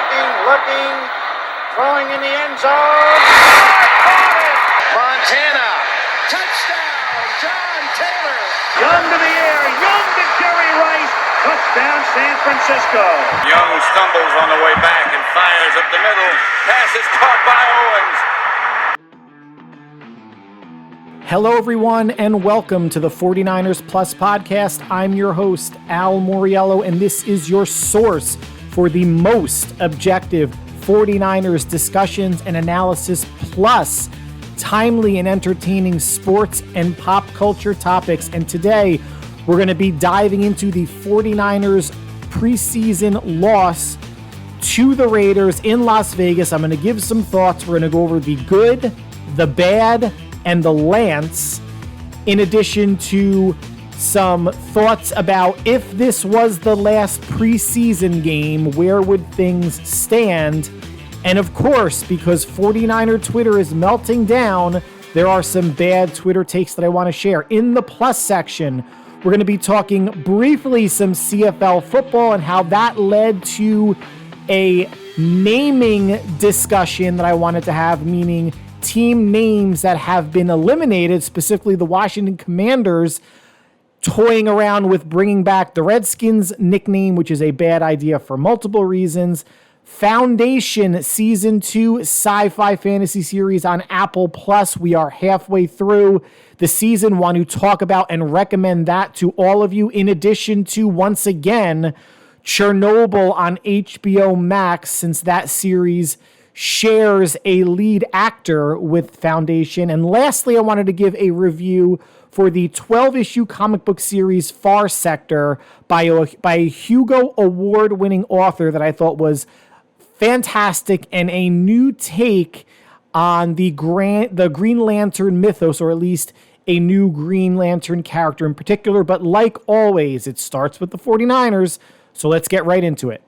looking, throwing in the end zone. Montana, touchdown, John Taylor. Young to the air, Young to Jerry Rice, touchdown San Francisco. Young stumbles on the way back and fires up the middle. Pass is caught by Owens. Hello, everyone, and welcome to the 49ers Plus podcast. I'm your host, Al Moriello, and this is your source for the most objective 49ers discussions and analysis, plus timely and entertaining sports and pop culture topics. And today, we're going to be diving into the 49ers preseason loss to the Raiders in Las Vegas. I'm going to give some thoughts. We're going to go over the good, the bad, and the Lance, in addition to some thoughts about if this was the last preseason game, where would things stand? And of course, because 49er Twitter is melting down, there are some bad Twitter takes that I want to share. In the plus section, we're going to be talking briefly some CFL football and how that led to a naming discussion that I wanted to have, meaning team names that have been eliminated, specifically the Washington Commanders toying around with bringing back the Redskins nickname, which is a bad idea for multiple reasons. Foundation Season 2 sci-fi fantasy series on Apple Plus. We are halfway through the season. Want to talk about and recommend that to all of you, in addition to, once again, Chernobyl on HBO Max, since that series shares a lead actor with Foundation. And lastly, I wanted to give a review for the 12-issue comic book series FarSector by a Hugo Award-winning author that I thought was fantastic and a new take on the Green Lantern mythos, or at least a new Green Lantern character in particular. But like always, it starts with the 49ers, so let's get right into it.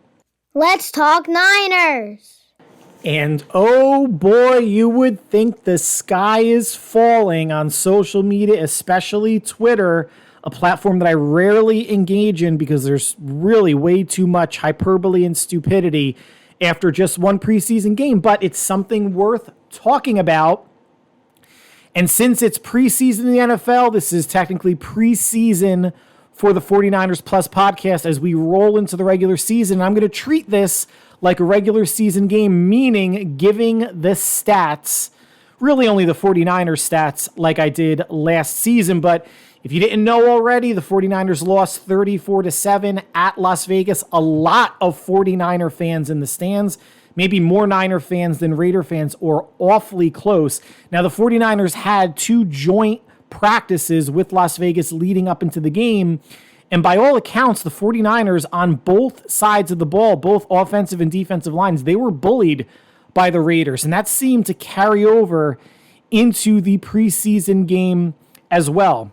Let's talk Niners. And oh boy, you would think the sky is falling on social media, especially Twitter, a platform that I rarely engage in because there's really way too much hyperbole and stupidity after just one preseason game, but it's something worth talking about. And since it's preseason in the NFL, this is technically preseason for the 49ers Plus podcast as we roll into the regular season. I'm going to treat this like a regular season game, meaning giving the stats, really only the 49ers stats like I did last season. But if you didn't know already, the 49ers lost 34-7 at Las Vegas. A lot of 49er fans in the stands, maybe more Niner fans than Raider fans, or awfully close. Now, the 49ers had two joint practices with Las Vegas leading up into the game. And by all accounts, the 49ers on both sides of the ball, both offensive and defensive lines, they were bullied by the Raiders. And that seemed to carry over into the preseason game as well.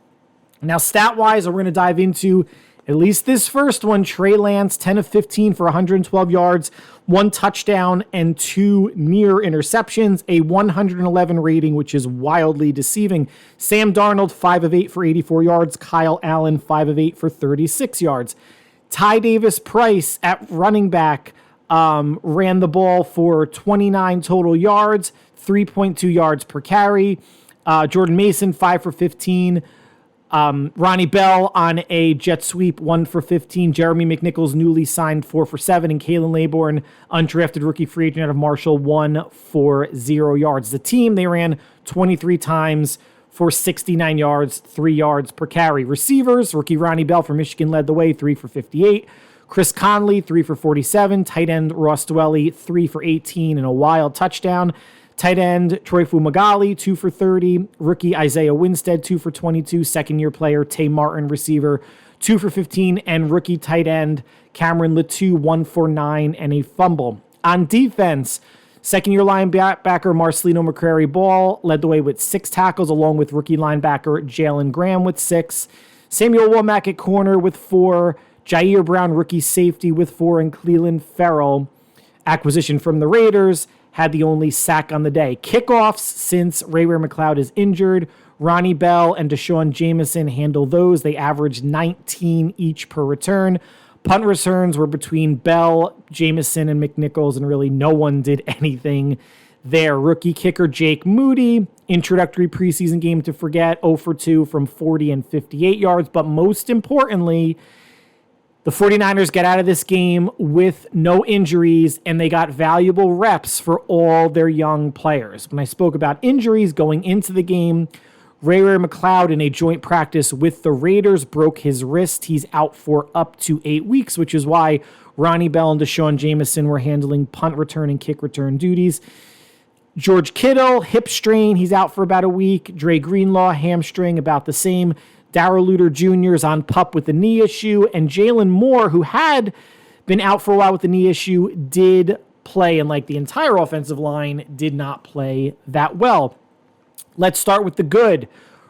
Now, stat-wise, we're going to dive into at least this first one. Trey Lance, 10 of 15 for 112 yards, 1 touchdown, and 2 near interceptions, a 111 rating, which is wildly deceiving. Sam Darnold, 5 of 8 for 84 yards. Kyle Allen, 5 of 8 for 36 yards. Ty Davis-Price at running back ran the ball for 29 total yards, 3.2 yards per carry. Jordan Mason, 5 for 15. Ronnie Bell on a jet sweep, 1 for 15. Jeremy McNichols, newly signed, 4 for 7. And Kalen Laborn, undrafted rookie free agent out of Marshall, 1 for 0 yards. The team, they ran 23 times for 69 yards, 3 yards per carry. Receivers, rookie Ronnie Bell from Michigan led the way, 3 for 58. Chris Conley, 3 for 47. Tight end Ross Dwelly, 3 for 18 and a wild touchdown. Tight end Troy Fumagalli, 2 for 30. Rookie Isaiah Winstead, 2 for 22. Second-year player Tay Martin, receiver, 2 for 15. And rookie tight end Cameron Latou, 1 for 9 and a fumble. On defense, second-year linebacker Marcelino McCrary-Ball led the way with 6 tackles, along with rookie linebacker Jalen Graham with 6. Samuel Womack at corner with 4. Jair Brown, rookie safety, with 4. And Cleveland Farrell, acquisition from the Raiders, had the only sack on the day. Kickoffs, since Ray McCloud is injured, Ronnie Bell and Deshaun Jemisin handle those. They averaged 19 each per return. Punt returns were between Bell, Jemisin, and McNichols, and really no one did anything there. Rookie kicker Jake Moody, introductory preseason game to forget, 0 for 2 from 40 and 58 yards. But most importantly, the 49ers get out of this game with no injuries, and they got valuable reps for all their young players. When I spoke about injuries going into the game, Ray McLeod in a joint practice with the Raiders broke his wrist. He's out for up to 8 weeks, which is why Ronnie Bell and Deshaun Jemison were handling punt return and kick return duties. George Kittle, hip strain, he's out for about a week. Dre Greenlaw, hamstring, about the same. Darrell Luter Jr. is on PUP with the knee issue. And Jalen Moore, who had been out for a while with the knee issue, did play. And like the entire offensive line, did not play that well. Let's start with the good.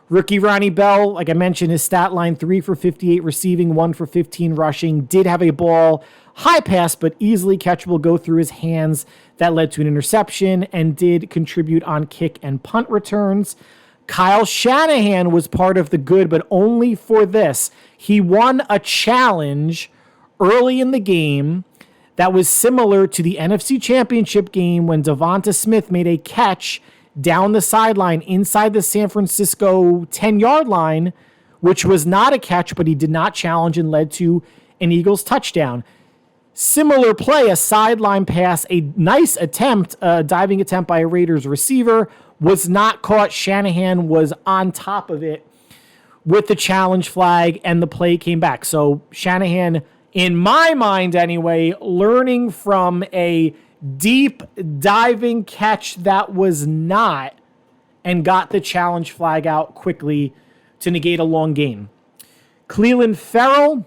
Rookie Ronnie Bell, like I mentioned, his stat line, 3 for 58 receiving, 1 for 15 rushing. Did have a ball, high pass, but easily catchable, go through his hands. That led to an interception and did contribute on kick and punt returns. Kyle Shanahan was part of the good, but only for this. He won a challenge early in the game that was similar to the NFC Championship game when Devonta Smith made a catch down the sideline inside the San Francisco 10-yard line, which was not a catch, but he did not challenge and led to an Eagles touchdown. Similar play, a sideline pass, a nice attempt, a diving attempt by a Raiders receiver, was not caught. Shanahan was on top of it with the challenge flag, and the play came back. So Shanahan, in my mind anyway, learning from a deep diving catch that was not, and got the challenge flag out quickly to negate a long gain. Cleveland Ferrell,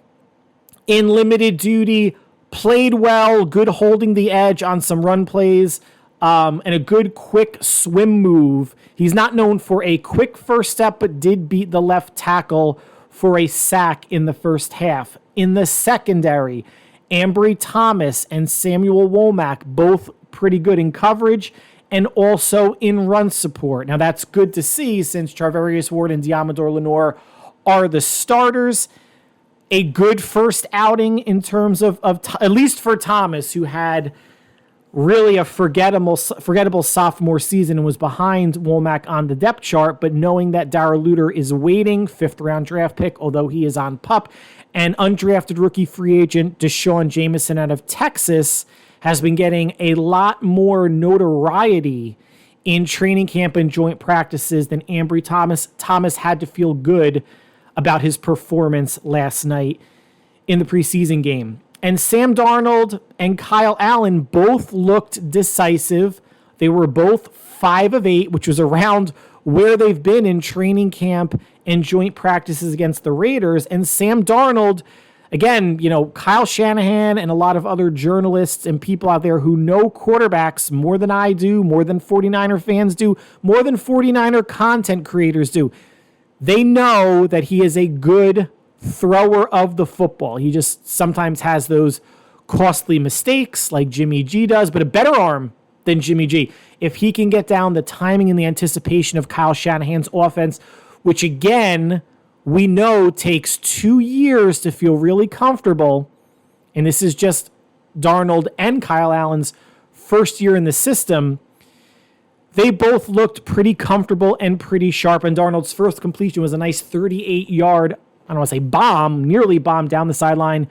in limited duty, played well, good holding the edge on some run plays, and a good quick swim move. He's not known for a quick first step, but did beat the left tackle for a sack in the first half. In the secondary, Ambry Thomas and Samuel Womack, both pretty good in coverage and also in run support. Now that's good to see since Charvarius Ward and Diamador Lenore are the starters. A good first outing in terms of at least for Thomas, who had really a forgettable sophomore season and was behind Womack on the depth chart, but knowing that Darrell Luter is waiting, 5th-round draft pick, although he is on PUP, and undrafted rookie free agent Deshaun Jemison out of Texas has been getting a lot more notoriety in training camp and joint practices than Ambry Thomas. Thomas had to feel good about his performance last night in the preseason game. And Sam Darnold and Kyle Allen both looked decisive. They were both 5 of 8, which was around where they've been in training camp and joint practices against the Raiders. And Sam Darnold, again, Kyle Shanahan and a lot of other journalists and people out there who know quarterbacks more than I do, more than 49er fans do, more than 49er content creators do. They know that he is a good thrower of the football. He just sometimes has those costly mistakes like Jimmy G does, but a better arm than Jimmy G. If he can get down the timing and the anticipation of Kyle Shanahan's offense, which again, we know takes 2 years to feel really comfortable, and this is just Darnold and Kyle Allen's first year in the system, they both looked pretty comfortable and pretty sharp, and Darnold's first completion was a nice 38-yard, I don't want to say bomb, nearly bomb down the sideline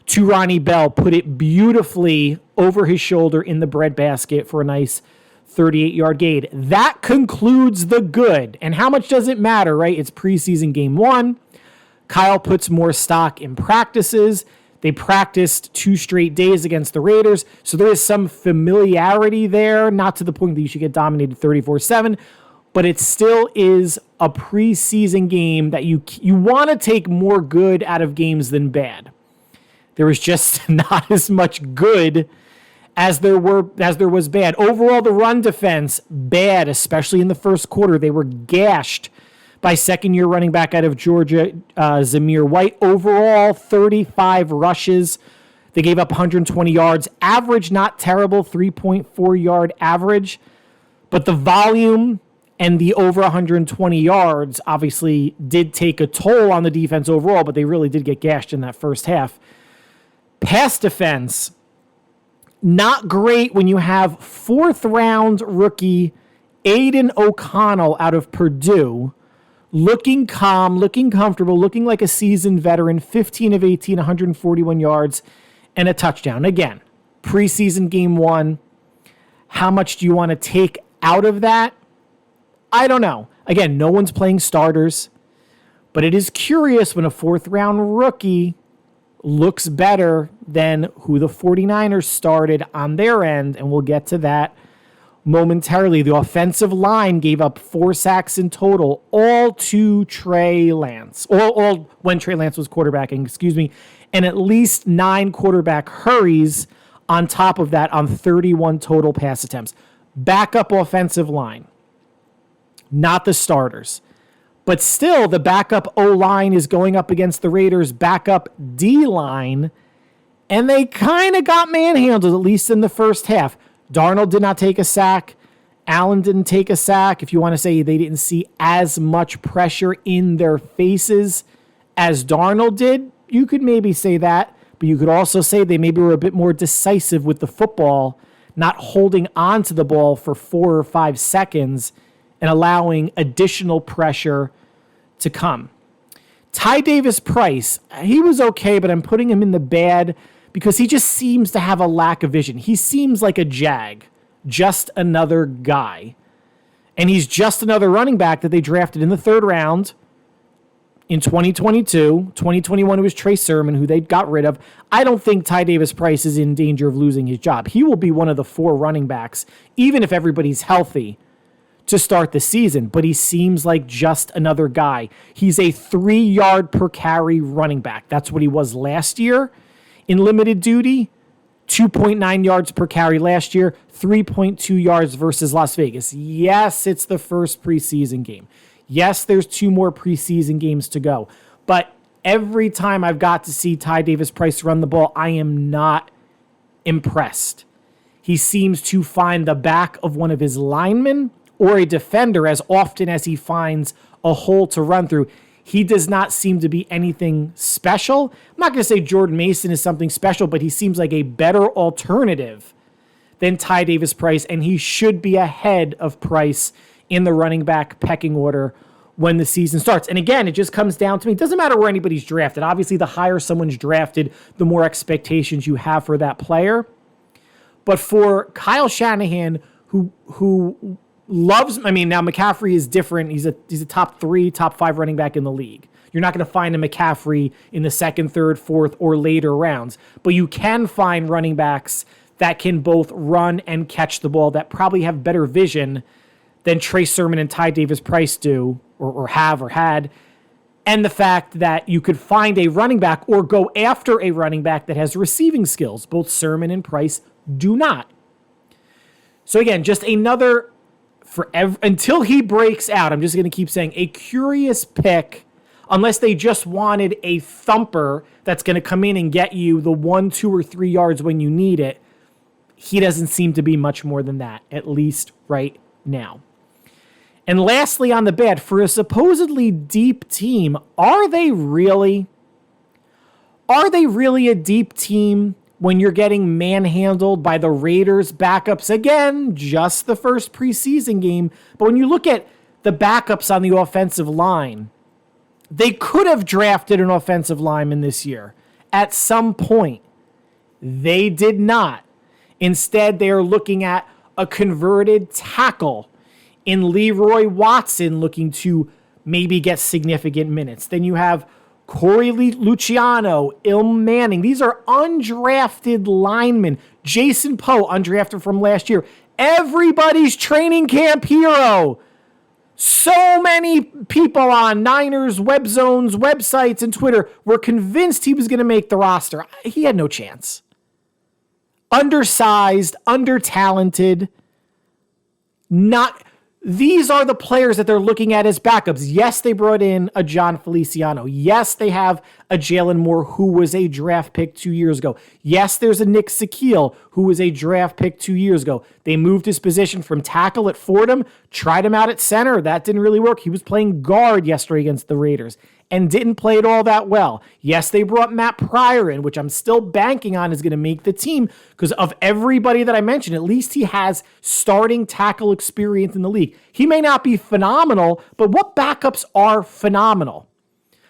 to Ronnie Bell, put it beautifully over his shoulder in the breadbasket for a nice 38-yard gain. That concludes the good. And how much does it matter, right? It's preseason game 1. Kyle puts more stock in practices. They practiced 2 straight days against the Raiders, so there is some familiarity there, not to the point that you should get dominated 34-7, but it still is a preseason game that you want to take more good out of games than bad. There was just not as much good as there was bad. Overall, the run defense, bad, especially in the first quarter. They were gashed by second-year running back out of Georgia, Zamir White. Overall, 35 rushes. They gave up 120 yards. Average, not terrible, 3.4-yard average. But the volume and the over 120 yards obviously did take a toll on the defense overall, but they really did get gashed in that first half. Pass defense, not great when you have 4th-round rookie Aiden O'Connell out of Purdue, looking calm, looking comfortable, looking like a seasoned veteran, 15 of 18, 141 yards, and a touchdown. Again, preseason game 1. How much do you want to take out of that? I don't know. Again, no one's playing starters, but it is curious when a 4th-round rookie looks better than who the 49ers started on their end, and we'll get to that momentarily. The offensive line gave up 4 sacks in total, all to Trey Lance, all when Trey Lance was quarterbacking, and at least 9 quarterback hurries on top of that on 31 total pass attempts. Backup offensive line, not the starters. But still, the backup O-line is going up against the Raiders' backup D-line, and they kind of got manhandled, at least in the first half. Darnold did not take a sack. Allen didn't take a sack. If you want to say they didn't see as much pressure in their faces as Darnold did, you could maybe say that. But you could also say they maybe were a bit more decisive with the football, not holding on to the ball for 4 or 5 seconds and allowing additional pressure to come. Ty Davis-Price, he was okay, but I'm putting him in the bad because he just seems to have a lack of vision. He seems like a jag, just another guy. And he's just another running back that they drafted in the 3rd round in 2022. 2021, it was Trey Sermon, who they got rid of. I don't think Ty Davis-Price is in danger of losing his job. He will be one of the 4 running backs, even if everybody's healthy, to start the season, but he seems like just another guy. He's a 3-yard per carry running back. That's what he was last year in limited duty. 2.9 yards per carry last year, 3.2 yards versus Las Vegas. Yes, it's the first preseason game. Yes, there's 2 more preseason games to go. But every time I've got to see Ty Davis-Price run the ball, I am not impressed. He seems to find the back of one of his linemen or a defender as often as he finds a hole to run through. He does not seem to be anything special. I'm not going to say Jordan Mason is something special, but he seems like a better alternative than Ty Davis-Price, and he should be ahead of Price in the running back pecking order when the season starts. And again, it just comes down to me. It doesn't matter where anybody's drafted. Obviously, the higher someone's drafted, the more expectations you have for that player. But for Kyle Shanahan, who loves, now McCaffrey is different. He's a top 3, top 5 running back in the league. You're not going to find a McCaffrey in the 2nd, 3rd, 4th, or later rounds. But you can find running backs that can both run and catch the ball, that probably have better vision than Trey Sermon and Ty Davis-Price do, or have or had. And the fact that you could find a running back or go after a running back that has receiving skills. Both Sermon and Price do not. So again, just another, until he breaks out, I'm just going to keep saying, a curious pick, unless they just wanted a thumper that's going to come in and get you the 1, 2, or 3 yards when you need it. He doesn't seem to be much more than that, at least right now. And lastly, on the bad, for a supposedly deep team, are they really a deep team when you're getting manhandled by the Raiders backups? Again, just the first preseason game. But when you look at the backups on the offensive line, they could have drafted an offensive lineman this year at some point. They did not. Instead, they are looking at a converted tackle in Leroy Watson, looking to maybe get significant minutes. Then you have Corey Luciano, Ilm Manning. These are undrafted linemen. Jason Poe, undrafted from last year. Everybody's training camp hero. So many people on Niners, Web Zones, websites, and Twitter were convinced he was going to make the roster. He had no chance. Undersized, under-talented, these are the players that they're looking at as backups. Yes, they brought in a John Feliciano. Yes, they have a Jalen Moore, who was a draft pick 2 years ago. Yes, there's a Nick Sakiel, who was a draft pick 2 years ago. They moved his position from tackle at Fordham, tried him out at center. That didn't really work. He was playing guard yesterday against the Raiders. and didn't play it all that well. Yes, they brought Matt Pryor in, which I'm still banking on is going to make the team because of everybody that I mentioned. At least he has starting tackle experience in the league. He may not be phenomenal, but what backups are phenomenal?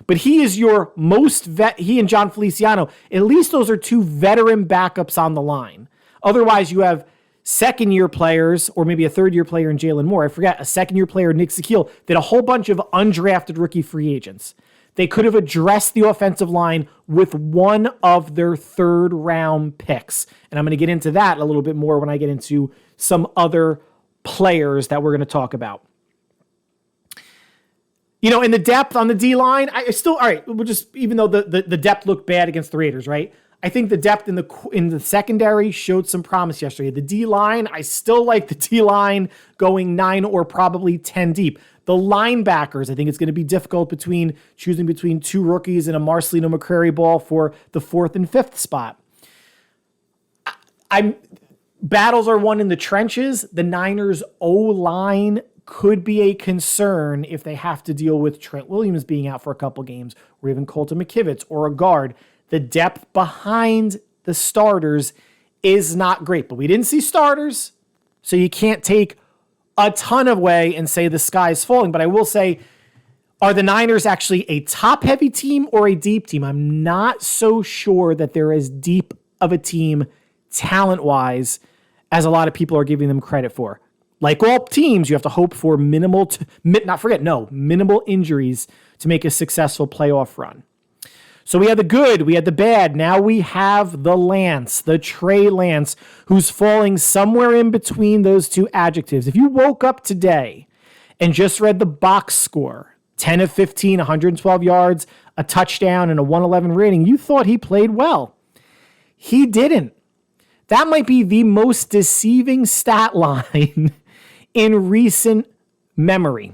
But he is your most he and John Feliciano, at least those are two veteran backups on the line. Otherwise, you have second-year players, or maybe a third-year player in Jalen Moore. I forget, a second-year player, Nick Sakiel, did a whole bunch of undrafted rookie free agents. They could have addressed the offensive line with one of their third-round picks. And I'm going to get into that a little bit more when I get into some other players that we're going to talk about. You know, in the depth on the D-line, all right, we'll just, even though the depth looked bad against the Raiders, right? I think the depth in the secondary showed some promise yesterday. The D-line, I still like the D-line going 9 or probably 10 deep. The linebackers, I think it's going to be difficult choosing between two rookies and a Marcelino McCrary ball for the 4th and 5th spot. Battles are won in the trenches. The Niners' O-line could be a concern if they have to deal with Trent Williams being out for a couple games, or even Colton McKivitz or a guard. The depth behind the starters is not great, but we didn't see starters, so you can't take a ton away and say the sky's falling. But I will say, are the Niners actually a top-heavy team or a deep team? I'm not so sure that they're as deep of a team talent-wise as a lot of people are giving them credit for. Like all teams, you have to hope for minimal injuries to make a successful playoff run. So we had the good, we had the bad. Now we have the Lance, the Trey Lance, who's falling somewhere in between those two adjectives. If you woke up today and just read the box score, 10 of 15, 112 yards, a touchdown, and a 111 rating, you thought he played well. He didn't. That might be the most deceiving stat line in recent memory.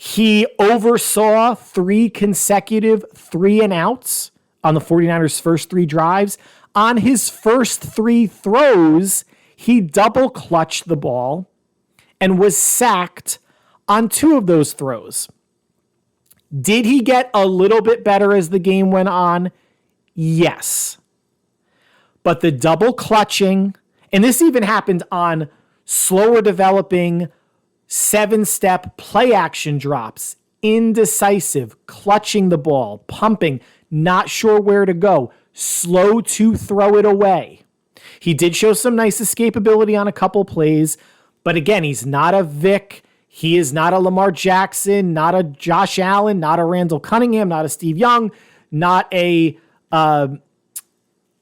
He oversaw 3 consecutive 3-and-outs on the 49ers' first 3 drives. On his first 3 throws, he double clutched the ball and was sacked on 2 of those throws. Did he get a little bit better as the game went on? Yes. But the double clutching, and this even happened on slower developing 7-step play action drops, indecisive, clutching the ball, pumping, not sure where to go, slow to throw it away. He did show some nice escapability on a couple plays, but again, he's not a Vic. He is not a Lamar Jackson, not a Josh Allen, not a Randall Cunningham, not a Steve Young, not a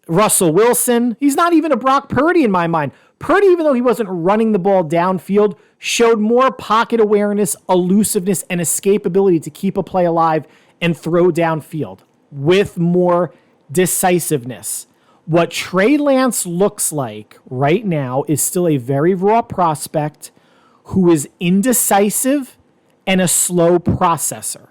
Russell Wilson. He's not even a Brock Purdy in my mind. Purdy, even though he wasn't running the ball downfield, showed more pocket awareness, elusiveness, and escapability to keep a play alive and throw downfield with more decisiveness. What Trey Lance looks like right now is still a very raw prospect who is indecisive and a slow processor.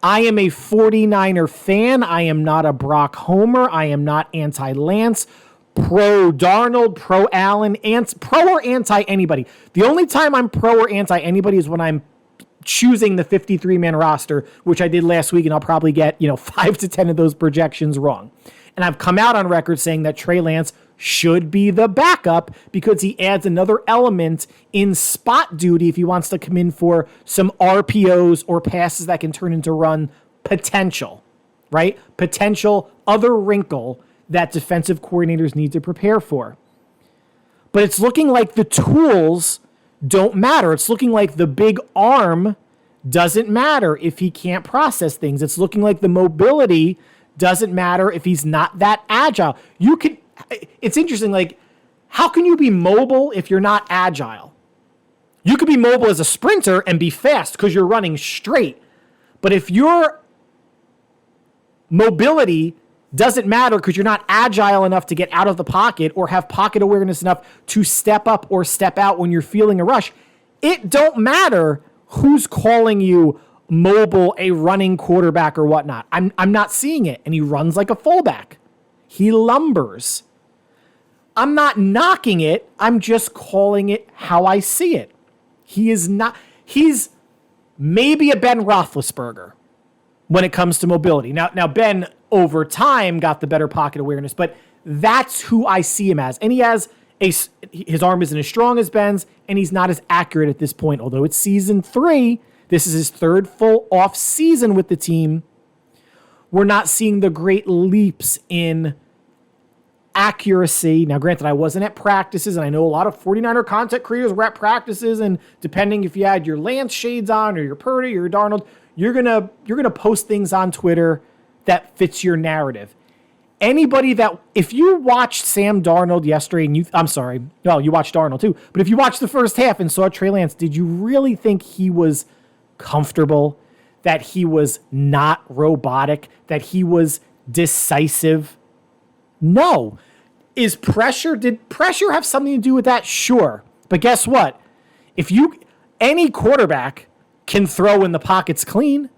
I am a 49er fan. I am not a Brock homer. I am not anti-Lance. Pro Darnold, pro Allen, pro or anti anybody. The only time I'm pro or anti anybody is when I'm choosing the 53-man roster, which I did last week, and I'll probably get 5 to 10 of those projections wrong. And I've come out on record saying that Trey Lance should be the backup because he adds another element in spot duty if he wants to come in for some RPOs or passes that can turn into run potential, right? Potential other wrinkle that defensive coordinators need to prepare for. But it's looking like the tools don't matter. It's looking like the big arm doesn't matter if he can't process things. It's looking like the mobility doesn't matter if he's not that agile. It's interesting, like, how can you be mobile if you're not agile? You could be mobile as a sprinter and be fast because you're running straight. But if your mobility doesn't matter because you're not agile enough to get out of the pocket or have pocket awareness enough to step up or step out when you're feeling a rush, it don't matter who's calling you mobile, a running quarterback or whatnot. I'm not seeing it. And he runs like a fullback. He lumbers. I'm not knocking it. I'm just calling it how I see it. He's maybe a Ben Roethlisberger. when it comes to mobility. Now Ben, over time, got the better pocket awareness, but that's who I see him as. And his arm isn't as strong as Ben's, and he's not as accurate at this point. Although it's season 3, this is his 3rd full off season with the team. We're not seeing the great leaps in accuracy. Now, granted, I wasn't at practices, and I know a lot of 49er content creators were at practices, and depending if you had your Lance shades on or your Purdy or your Darnold, you're gonna post things on Twitter that fits your narrative. Anybody that, if you watched Sam Darnold yesterday, and you watched Darnold too, but if you watched the first half and saw Trey Lance, did you really think he was comfortable, that he was not robotic, that he was decisive? No. Did pressure have something to do with that? Sure. But guess what? Any quarterback can throw when the pocket's clean.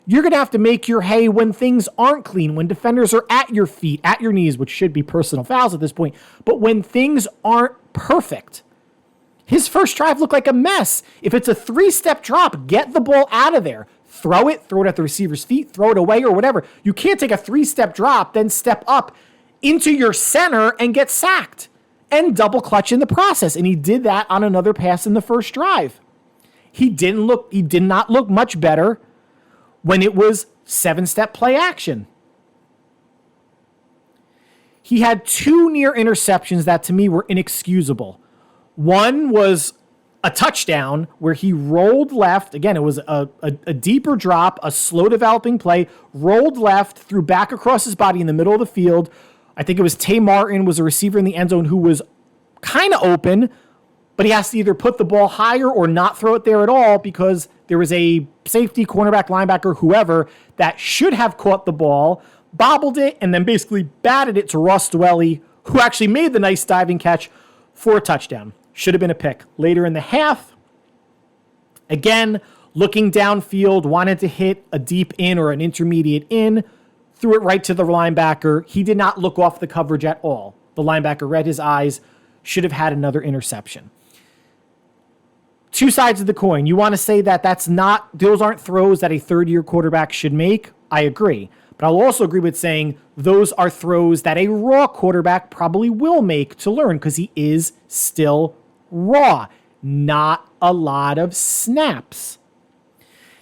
You're going to have to make your hay when things aren't clean, when defenders are at your feet, at your knees, which should be personal fouls at this point. But when things aren't perfect, his first drive looked like a mess. If it's a 3-step drop, get the ball out of there. Throw it at the receiver's feet, throw it away or whatever. You can't take a 3-step drop, then step up into your center and get sacked and double clutch in the process. And he did that on another pass in the first drive. He did not look much better when it was 7-step play action. He had 2 near interceptions that to me were inexcusable. One was a touchdown where he rolled left. Again, it was a deeper drop, a slow developing play, rolled left, threw back across his body in the middle of the field. I think it was Tay Martin was a receiver in the end zone who was kind of open, but he has to either put the ball higher or not throw it there at all because there was a safety, cornerback, linebacker, whoever that should have caught the ball, bobbled it, and then basically batted it to Ross Dwelly, who actually made the nice diving catch for a touchdown. Should have been a pick. Later in the half, again, looking downfield, wanted to hit a deep in or an intermediate in, threw it right to the linebacker. He did not look off the coverage at all. The linebacker read his eyes, should have had another interception. 2 sides of the coin. You want to say that those aren't throws that a 3rd-year quarterback should make? I agree. But I'll also agree with saying those are throws that a raw quarterback probably will make to learn because he is still raw. Not a lot of snaps.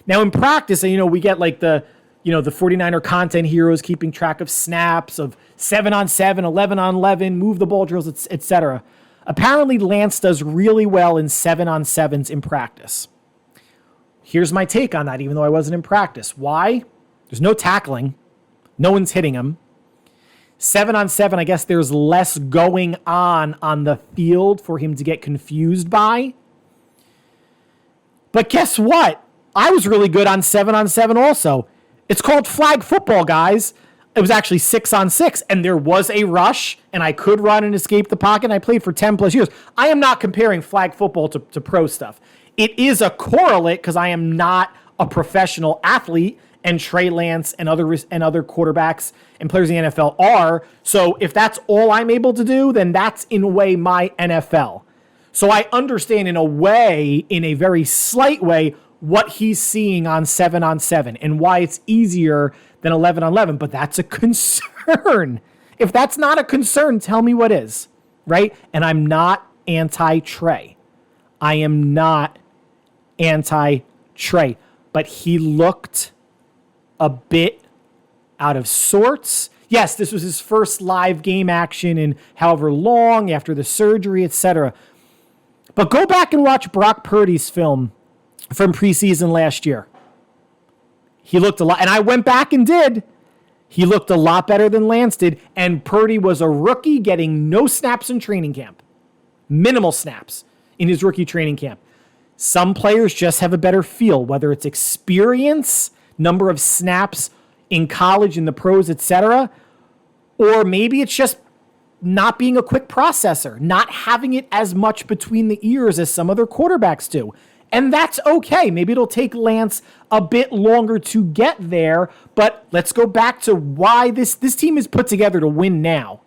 Now in practice, we get like the 49er content heroes keeping track of snaps, of 7-on-7, 11-on-11, move the ball drills, etc. Apparently, Lance does really well in 7-on-7s in practice. Here's my take on that, even though I wasn't in practice. Why? There's no tackling. No one's hitting him. 7-on-7, I guess there's less going on the field for him to get confused by. But guess what? I was really good on 7-on-7 also. It's called flag football, guys. It was actually 6-on-6, and there was a rush, and I could run and escape the pocket, and I played for 10 plus years. I am not comparing flag football to pro stuff. It is a correlate because I am not a professional athlete, and Trey Lance and other quarterbacks and players in the NFL are. So if that's all I'm able to do, then that's in a way my NFL. So I understand in a way, in a very slight way, what he's seeing on 7-on-7 and why it's easier than 11-on-11, but that's a concern. If that's not a concern, tell me what is, right? And I'm not anti-Trey. I am not anti-Trey, but he looked a bit out of sorts. Yes, this was his first live game action in however long after the surgery, etc. But go back and watch Brock Purdy's film from preseason last year. He looked a lot, and I went back and did. He looked a lot better than Lance did, and Purdy was a rookie getting no snaps in training camp. Minimal snaps in his rookie training camp. Some players just have a better feel, whether it's experience, number of snaps in college, in the pros, etc., or maybe it's just not being a quick processor, not having it as much between the ears as some other quarterbacks do. And that's okay. Maybe it'll take Lance a bit longer to get there, but let's go back to why this team is put together to win now.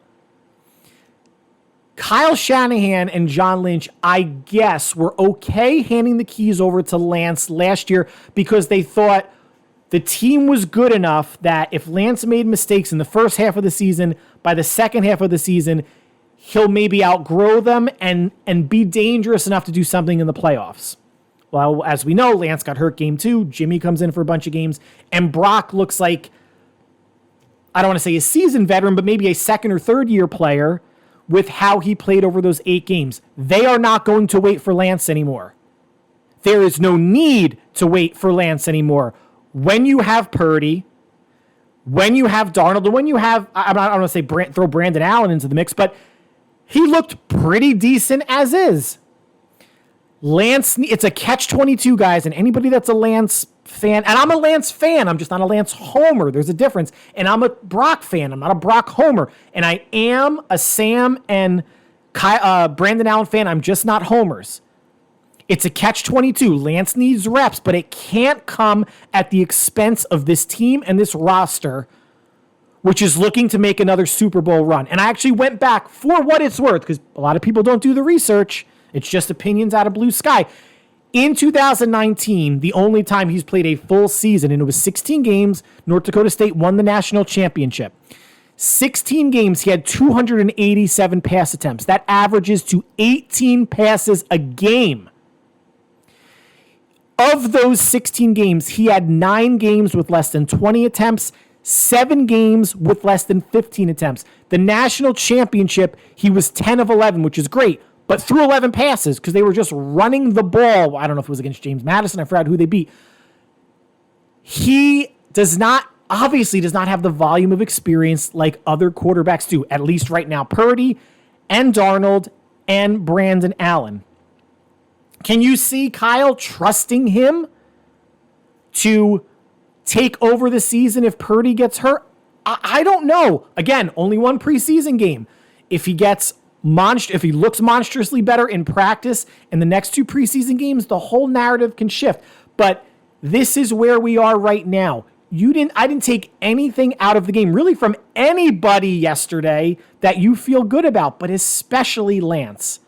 Kyle Shanahan and John Lynch, I guess, were okay handing the keys over to Lance last year because they thought The team was good enough that if Lance made mistakes in the first half of the season, by the second half of the season, he'll maybe outgrow them and be dangerous enough to do something in the playoffs. Well, as we know, Lance got hurt game 2. Jimmy comes in for a bunch of games. And Brock looks like, I don't want to say a seasoned veteran, but maybe a second or third year player with how he played over those 8 games. They are not going to wait for Lance anymore. There is no need to wait for Lance anymore. When you have Purdy, when you have Darnold, and when you have, I'm not going to say throw Brandon Allen into the mix, but he looked pretty decent as is. Lance, it's a catch-22, guys, and anybody that's a Lance fan, and I'm a Lance fan, I'm just not a Lance homer. There's a difference. And I'm a Brock fan. I'm not a Brock homer. And I am a Sam and Brandon Allen fan. I'm just not homers. It's a catch-22. Lance needs reps, but it can't come at the expense of this team and this roster, which is looking to make another Super Bowl run. And I actually went back for what it's worth, because a lot of people don't do the research. It's just opinions out of blue sky. In 2019, the only time he's played a full season, and it was 16 games, North Dakota State won the national championship. 16 games, he had 287 pass attempts. That averages to 18 passes a game. Of those 16 games, he had 9 games with less than 20 attempts, 7 games with less than 15 attempts. The national championship, he was 10 of 11, which is great, but threw 11 passes because they were just running the ball. I don't know if it was against James Madison. I forgot who they beat. He obviously does not have the volume of experience like other quarterbacks do, at least right now. Purdy and Darnold and Brandon Allen. Can you see Kyle trusting him to take over the season if Purdy gets hurt? I don't know. Again, only one preseason game. If he looks monstrously better in practice in the next 2 preseason games, the whole narrative can shift. But this is where we are right now. I didn't take anything out of the game, really, from anybody yesterday that you feel good about, but especially Lance.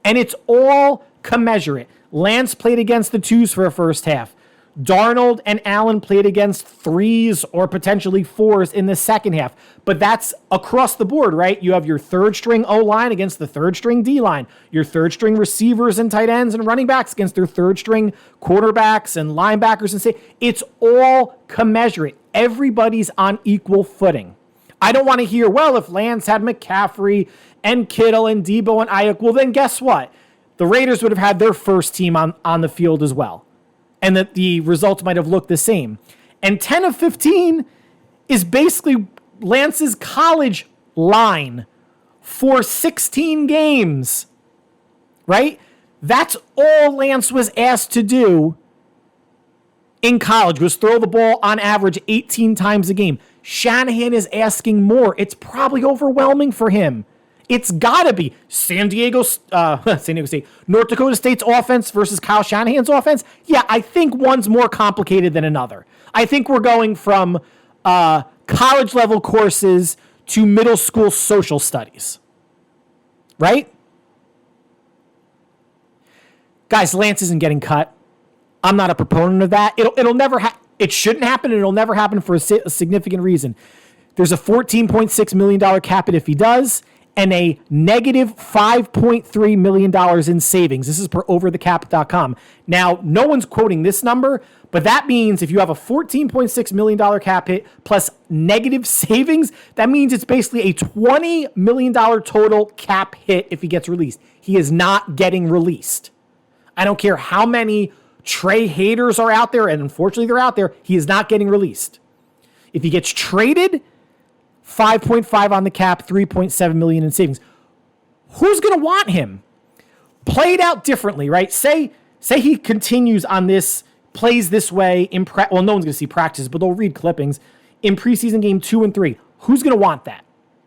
And it's all commensurate. Lance played against the 2s for a first half. Darnold and Allen played against 3s or potentially 4s in the second half. But that's across the board, right? You have your third string O-line against the third string D-line. Your third string receivers and tight ends and running backs against their third string quarterbacks and linebackers. And it's all commensurate. Everybody's on equal footing. I don't want to hear, well, if Lance had McCaffrey and Kittle and Debo and Ayuk, well, then guess what? The Raiders would have had their first team on the field as well. And that the results might have looked the same. And 10 of 15 is basically Lance's college line for 16 games, right? That's all Lance was asked to do in college, was throw the ball on average 18 times a game. Shanahan is asking more. It's probably overwhelming for him. It's got to be San Diego State, North Dakota State's offense versus Kyle Shanahan's offense. Yeah, I think one's more complicated than another. I think we're going from college level courses to middle school social studies. Right? Guys, Lance isn't getting cut. I'm not a proponent of that. It'll never it shouldn't happen, and it'll never happen for a significant reason. There's a $14.6 million cap hit if he does, and a negative $5.3 million in savings. This is per overthecap.com. Now, no one's quoting this number, but that means if you have a $14.6 million cap hit plus negative savings, that means it's basically a $20 million total cap hit if he gets released. He is not getting released. I don't care how many Trey haters are out there, and unfortunately they're out there, he is not getting released. If he gets traded, 5.5 on the cap, 3.7 million in savings. Who's going to want him? Played out differently, right? Say he continues on this, plays this way in well, no one's going to see practice, but they'll read clippings in preseason game 2 and 3. Who's going to want that?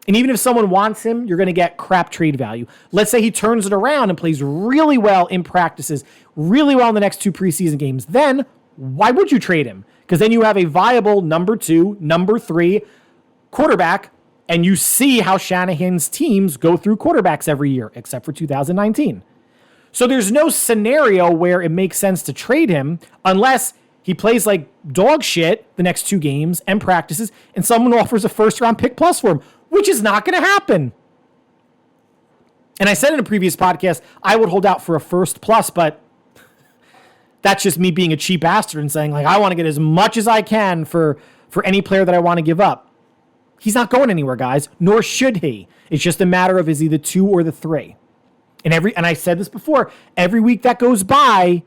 And even if someone wants him, you're going to get crap trade value. Let's say he turns it around and plays really well in practices, really well in the next 2 preseason games. Then why would you trade him? Because then you have a viable number 2, number 3 quarterback, and you see how Shanahan's teams go through quarterbacks every year, except for 2019. So there's no scenario where it makes sense to trade him unless He plays like dog shit the next 2 games and practices, and someone offers a first-round pick plus for him, which is not going to happen. And I said in a previous podcast, I would hold out for a first plus, but that's just me being a cheap bastard and saying, like, I want to get as much as I can for any player that I want to give up. He's not going anywhere, guys, nor should he. It's just a matter of is he the 2 or the 3. And I said this before, every week that goes by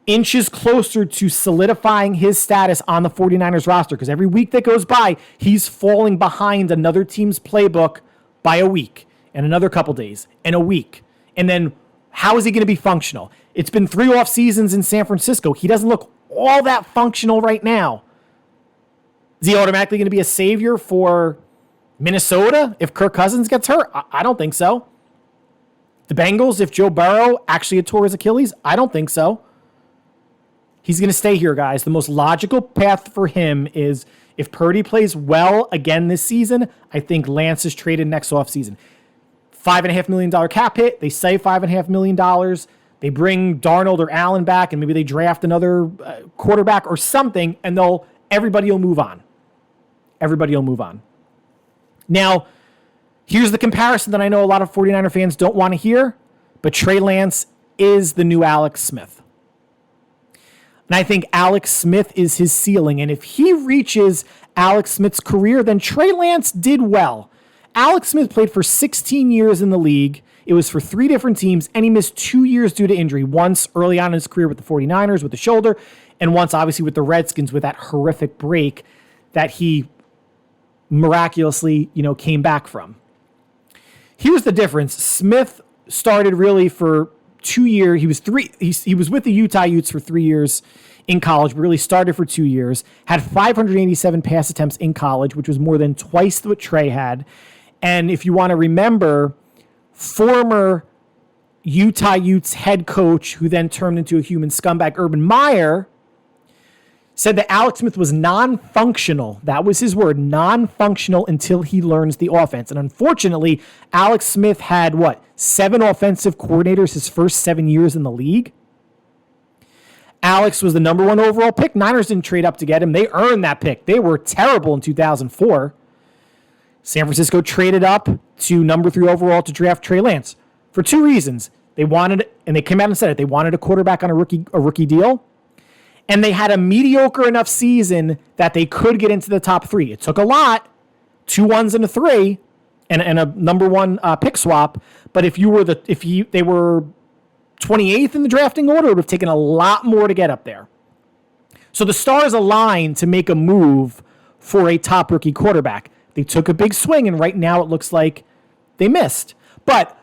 inches closer to solidifying his status on the 49ers roster, because every week that goes by, he's falling behind another team's playbook by a week and another couple days and a week. And then how is he going to be functional? It's been 3 off seasons in San Francisco. He doesn't look all that functional right now. Is he automatically going to be a savior for Minnesota if Kirk Cousins gets hurt? I don't think so. The Bengals, if Joe Burrow actually had tore his Achilles? I don't think so. He's going to stay here, guys. The most logical path for him is if Purdy plays well again this season, I think Lance is traded next offseason. $5.5 million cap hit. They save $5.5 million. They bring Darnold or Allen back, and maybe they draft another quarterback or something, and everybody will move on. Everybody will move on. Now, here's the comparison that I know a lot of 49er fans don't want to hear, but Trey Lance is the new Alex Smith. And I think Alex Smith is his ceiling. And if he reaches Alex Smith's career, then Trey Lance did well. Alex Smith played for 16 years in the league. It was for 3 different teams, and he missed 2 years due to injury. Once early on in his career with the 49ers with the shoulder, and once obviously with the Redskins with that horrific break that he miraculously, came back from. Here's the difference. Smith started really for 2 years. He was with the Utah Utes for 3 years in college, but really started for 2 years. Had 587 pass attempts in college, which was more than twice what Trey had. And if you want to remember, former Utah Utes head coach, who then turned into a human scumbag, Urban Meyer, said that Alex Smith was non-functional. That was his word, non-functional, until he learns the offense. And unfortunately, Alex Smith had, 7 offensive coordinators his first 7 years in the league? Alex was the number 1 overall pick. Niners didn't trade up to get him. They earned that pick. They were terrible in 2004. San Francisco traded up to number 3 overall to draft Trey Lance for 2 reasons. They wanted, and they came out and said it, they wanted a quarterback on a rookie deal. And they had a mediocre enough season that they could get into the top 3. It took a lot, 2 1s and a 3, and a number 1 pick swap. But if they were 28th in the drafting order, it would have taken a lot more to get up there. So the stars aligned to make a move for a top rookie quarterback. They took a big swing, and right now it looks like they missed. But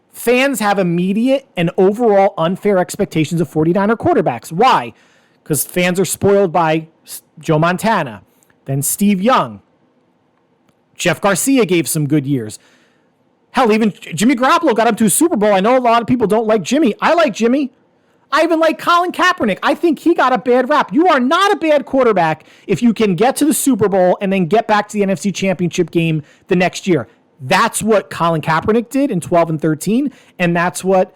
fans have immediate and overall unfair expectations of 49er quarterbacks. Why? Because fans are spoiled by Joe Montana, then Steve Young. Jeff Garcia gave some good years. Hell, even Jimmy Garoppolo got him to a Super Bowl. I know a lot of people don't like Jimmy. I like Jimmy. I even like Colin Kaepernick. I think he got a bad rap. You are not a bad quarterback if you can get to the Super Bowl and then get back to the NFC Championship game the next year. That's what Colin Kaepernick did in 12 and 13, and that's what,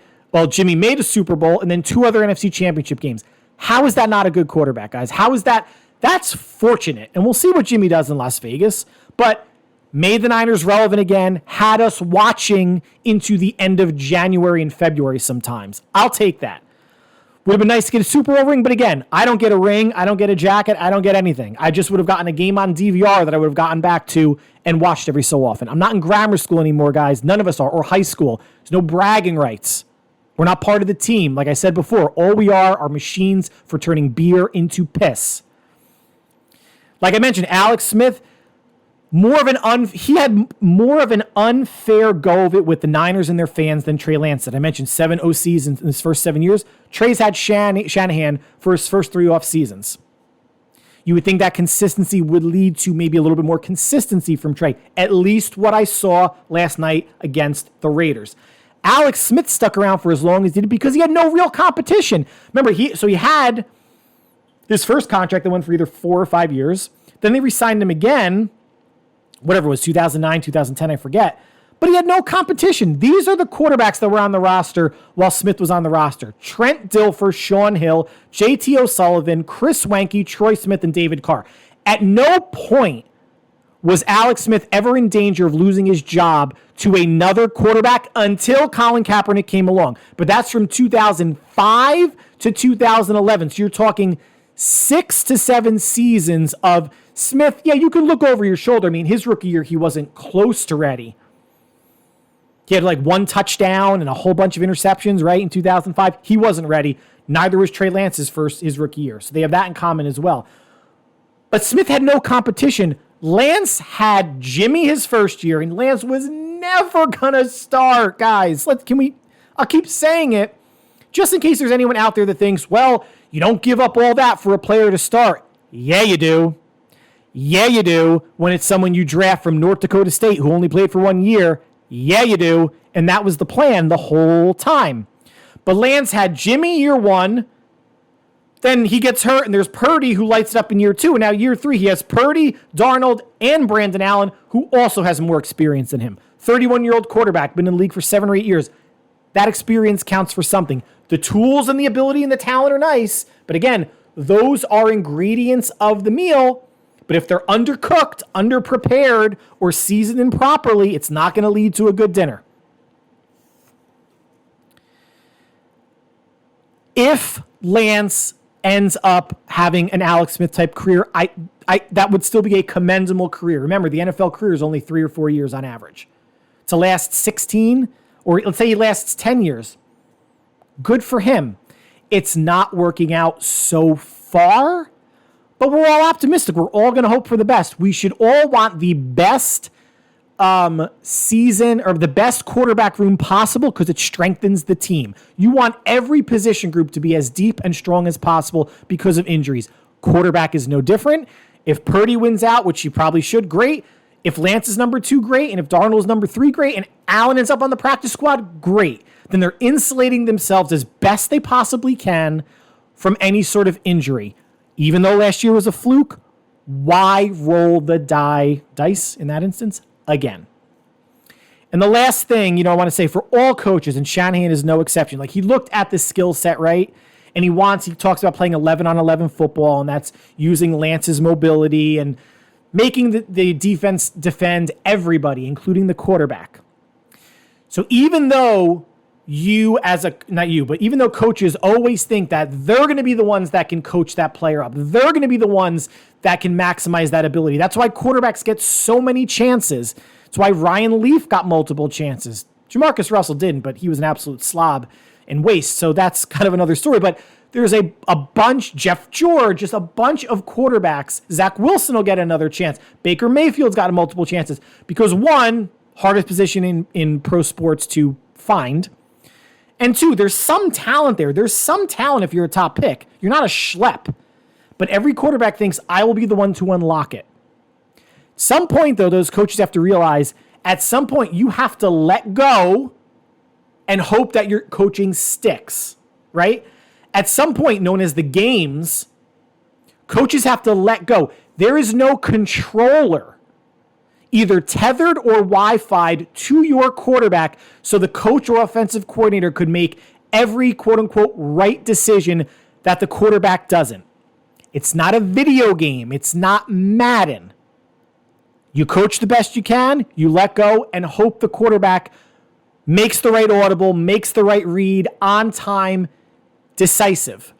Jimmy made a Super Bowl and then 2 other NFC Championship games. How is that not a good quarterback, guys? How is that? That's fortunate. And we'll see what Jimmy does in Las Vegas. But made the Niners relevant again, had us watching into the end of January and February sometimes. I'll take that. Would have been nice to get a Super Bowl ring, but again, I don't get a ring, I don't get a jacket, I don't get anything. I just would have gotten a game on DVR that I would have gotten back to and watched every so often. I'm not in grammar school anymore, guys. None of us are, or high school. There's no bragging rights. We're not part of the team. Like I said before, all we are machines for turning beer into piss. Like I mentioned, Alex Smith, he had more of an unfair go of it with the Niners and their fans than Trey Lance did. I mentioned 7 OCs in his first 7 years. Trey's had Shanahan for his first 3 off seasons. You would think that consistency would lead to maybe a little bit more consistency from Trey. At least what I saw last night against the Raiders. Alex Smith stuck around for as long as he did because he had no real competition. Remember, he had his first contract that went for either 4 or 5 years. Then they re-signed him again, whatever it was, 2009, 2010, I forget. But he had no competition. These are the quarterbacks that were on the roster while Smith was on the roster. Trent Dilfer, Sean Hill, JT O'Sullivan, Chris Wenke, Troy Smith, and David Carr. At no point was Alex Smith ever in danger of losing his job to another quarterback until Colin Kaepernick came along. But that's from 2005 to 2011. So you're talking 6 to 7 seasons of Smith. Yeah, you can look over your shoulder. I mean, his rookie year, he wasn't close to ready. He had like 1 touchdown and a whole bunch of interceptions, right, in 2005. He wasn't ready. Neither was Trey Lance's his rookie year. So they have that in common as well. But Smith had no competition. Lance had Jimmy his first year, and Lance was never going to start, guys. I'll keep saying it, just in case there's anyone out there that thinks, well, you don't give up all that for a player to start. Yeah, you do. Yeah, you do. When it's someone you draft from North Dakota State who only played for 1 year. Yeah, you do. And that was the plan the whole time. But Lance had Jimmy year 1. Then he gets hurt, and there's Purdy who lights it up in year 2. And now year 3, he has Purdy, Darnold, and Brandon Allen, who also has more experience than him. 31-year-old quarterback, been in the league for 7 or 8 years. That experience counts for something. The tools and the ability and the talent are nice. But again, those are ingredients of the meal. But if they're undercooked, underprepared, or seasoned improperly, it's not going to lead to a good dinner. If Lance ends up having an Alex Smith type career, that would still be a commendable career. Remember, the NFL career is only 3 or 4 years on average. To last 16, or let's say he lasts 10 years, good for him. It's not working out so far, but we're all optimistic. We're all going to hope for the best. We should all want the best season or the best quarterback room possible because it strengthens the team. You want every position group to be as deep and strong as possible because of injuries. Quarterback is no different. If Purdy wins out, which he probably should, great. If Lance is number 2, great. And if Darnold is number 3, great. And Allen ends up on the practice squad, great. Then they're insulating themselves as best they possibly can from any sort of injury. Even though last year was a fluke, why roll the dice in that instance again? And the last thing, I want to say for all coaches, and Shanahan is no exception, like he looked at the skill set, right? And he talks about playing 11-on-11 football, and that's using Lance's mobility and making the defense defend everybody, including the quarterback. So even though even though coaches always think that they're going to be the ones that can coach that player up, they're going to be the ones that can maximize that ability. That's why quarterbacks get so many chances. That's why Ryan Leaf got multiple chances. Jamarcus Russell didn't, but he was an absolute slob and waste. So that's kind of another story. But there's a bunch, Jeff George, just a bunch of quarterbacks. Zach Wilson will get another chance. Baker Mayfield's got multiple chances because 1, hardest position in pro sports to find. And 2, there's some talent there. There's some talent if you're a top pick. You're not a schlep. But every quarterback thinks, I will be the one to unlock it. Some point, though, those coaches have to realize, at some point, you have to let go and hope that your coaching sticks, right? At some point, known as the games, coaches have to let go. There is no controller either tethered or Wi-Fi'd to your quarterback so the coach or offensive coordinator could make every quote-unquote right decision that the quarterback doesn't. It's not a video game. It's not Madden. You coach the best you can, you let go, and hope the quarterback makes the right audible, makes the right read, on time, decisive.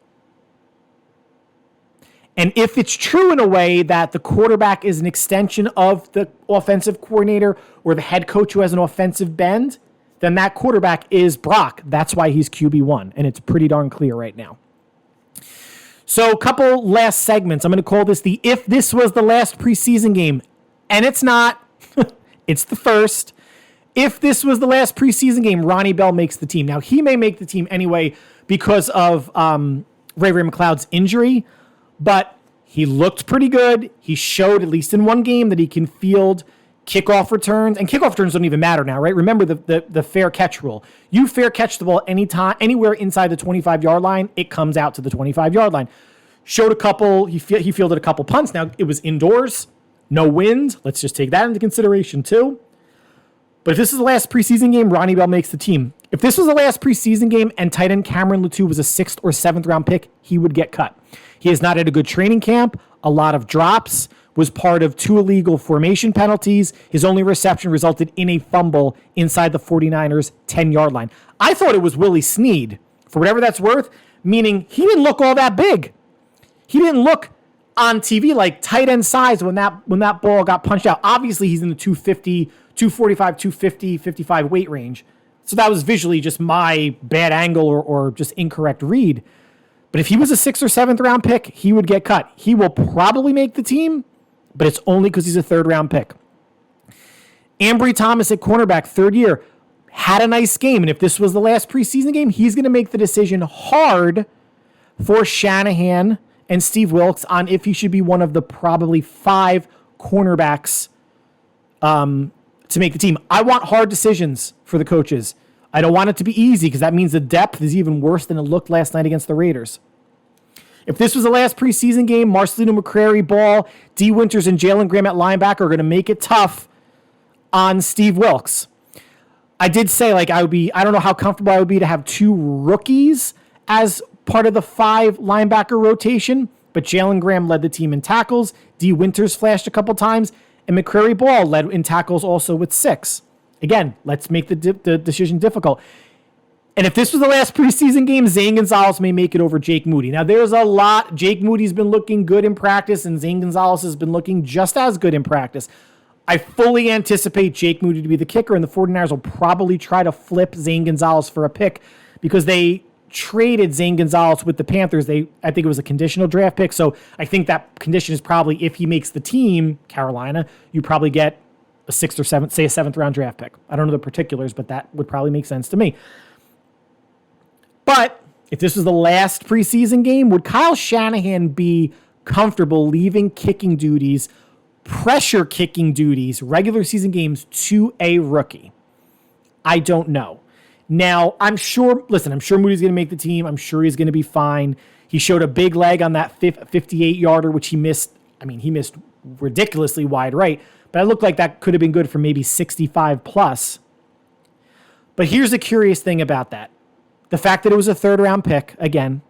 And if it's true in a way that the quarterback is an extension of the offensive coordinator or the head coach who has an offensive bend, then that quarterback is Brock. That's why he's QB1, and it's pretty darn clear right now. So a couple last segments. I'm going to call this the If This Was the Last Preseason Game. And it's not. It's the first. If this was the last preseason game, Ronnie Bell makes the team. Now, he may make the team anyway because of Ray McCloud's injury, but he looked pretty good. He showed, at least in one game, that he can field kickoff returns. And kickoff returns don't even matter now, right? Remember the fair catch rule. You fair catch the ball anytime, anywhere inside the 25-yard line, it comes out to the 25-yard line. Showed a couple, he fielded a couple punts. Now, it was indoors, no wind. Let's just take that into consideration, too. But if this is the last preseason game, Ronnie Bell makes the team. If this was the last preseason game and tight end Cameron Latou was a 6th or 7th round pick, he would get cut. He has not had a good training camp, a lot of drops, was part of 2 illegal formation penalties. His only reception resulted in a fumble inside the 49ers 10-yard line. I thought it was Willie Snead, for whatever that's worth, meaning he didn't look all that big. He didn't look on TV like tight end size when that ball got punched out. Obviously, he's in the 250, 245, 250, 55 weight range. So that was visually just my bad angle or just incorrect read. But if he was a 6th or 7th round pick, he would get cut. He will probably make the team, but it's only because he's a 3rd round pick. Ambry Thomas at cornerback, 3rd year, had a nice game. And if this was the last preseason game, he's going to make the decision hard for Shanahan and Steve Wilkes on if he should be one of the probably 5 cornerbacks to make the team. I want hard decisions for the coaches. I don't want it to be easy because that means the depth is even worse than it looked last night against the Raiders. If this was the last preseason game, Marcelino McCrary, Ball, D. Winters, and Jalen Graham at linebacker are going to make it tough on Steve Wilkes. I did say, I don't know how comfortable I would be to have 2 rookies as part of the 5 linebacker rotation, but Jalen Graham led the team in tackles. D. Winters flashed a couple times, and McCrary Ball led in tackles also with 6. Again, let's make the decision difficult. And if this was the last preseason game, Zane Gonzalez may make it over Jake Moody. Now, there's a lot. Jake Moody's been looking good in practice, and Zane Gonzalez has been looking just as good in practice. I fully anticipate Jake Moody to be the kicker, and the 49ers will probably try to flip Zane Gonzalez for a pick because they traded Zane Gonzalez with the Panthers. I think it was a conditional draft pick, so I think that condition is probably if he makes the team, Carolina, you probably get a 6th or 7th, say a 7th round draft pick. I don't know the particulars, but that would probably make sense to me. But if this was the last preseason game, would Kyle Shanahan be comfortable leaving kicking duties, pressure kicking duties, regular season games to a rookie? I don't know. Now, I'm sure Moody's going to make the team. I'm sure he's going to be fine. He showed a big leg on that 58-yarder, which he missed. He missed ridiculously wide right, but it looked like that could have been good for maybe 65 plus. But here's the curious thing about that. The fact that it was a 3rd round pick again,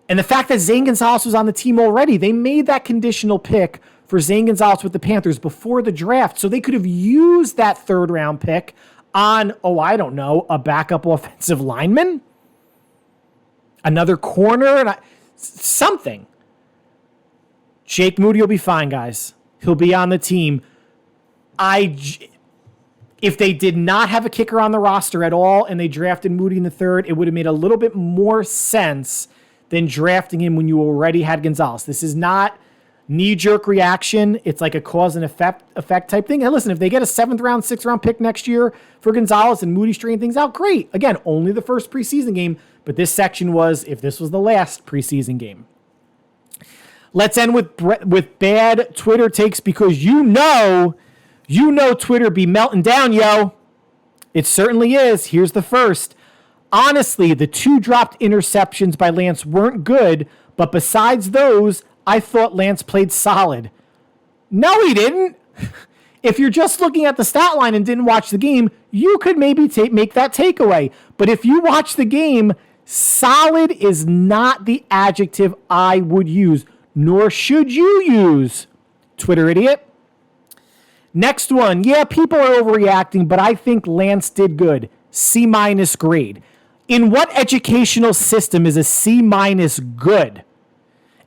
and the fact that Zane Gonzalez was on the team already. They made that conditional pick for Zane Gonzalez with the Panthers before the draft, so they could have used that 3rd round pick on, a backup offensive lineman, another corner, something. Jake Moody will be fine, guys. He'll be on the team. If they did not have a kicker on the roster at all and they drafted Moody in the 3rd, it would have made a little bit more sense than drafting him when you already had Gonzalez. This is not knee-jerk reaction. It's like a cause and effect type thing. And listen, if they get a 7th round, 6th round pick next year for Gonzalez and Moody straighten things out, great. Again, only the first preseason game, but this section was if this was the last preseason game. Let's end with bad Twitter takes because you know Twitter be melting down, yo. It certainly is. Here's the first. Honestly, the 2 dropped interceptions by Lance weren't good, but besides those, I thought Lance played solid. No, he didn't. If you're just looking at the stat line and didn't watch the game, you could maybe make that takeaway. But if you watch the game, solid is not the adjective I would use, nor should you use, Twitter idiot. Next one. Yeah, people are overreacting, but I think Lance did good. C- grade. In what educational system is a C- good?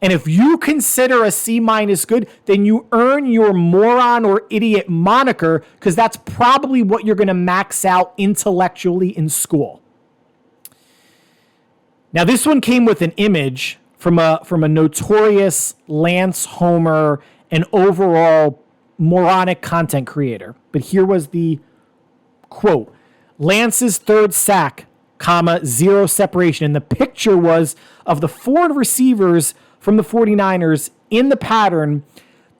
And if you consider a C- good, then you earn your moron or idiot moniker because that's probably what you're going to max out intellectually in school. Now, this one came with an image from a notorious Lance homer and overall moronic content creator. But here was the quote. Lance's 3rd sack, 0 separation. And the picture was of the 4 receivers from the 49ers in the pattern.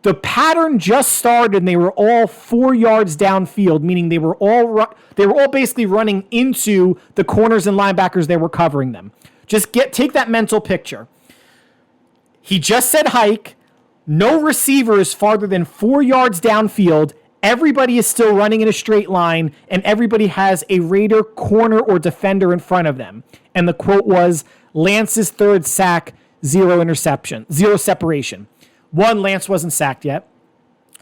The pattern just started and they were all 4 yards downfield, meaning they were all basically running into the corners and linebackers they were covering them. Just take that mental picture. He just said hike. No receiver is farther than 4 yards downfield, everybody is still running in a straight line, and everybody has a Raider corner or defender in front of them. And the quote was, Lance's third sack, 0 interception, 0 separation. 1, Lance wasn't sacked yet.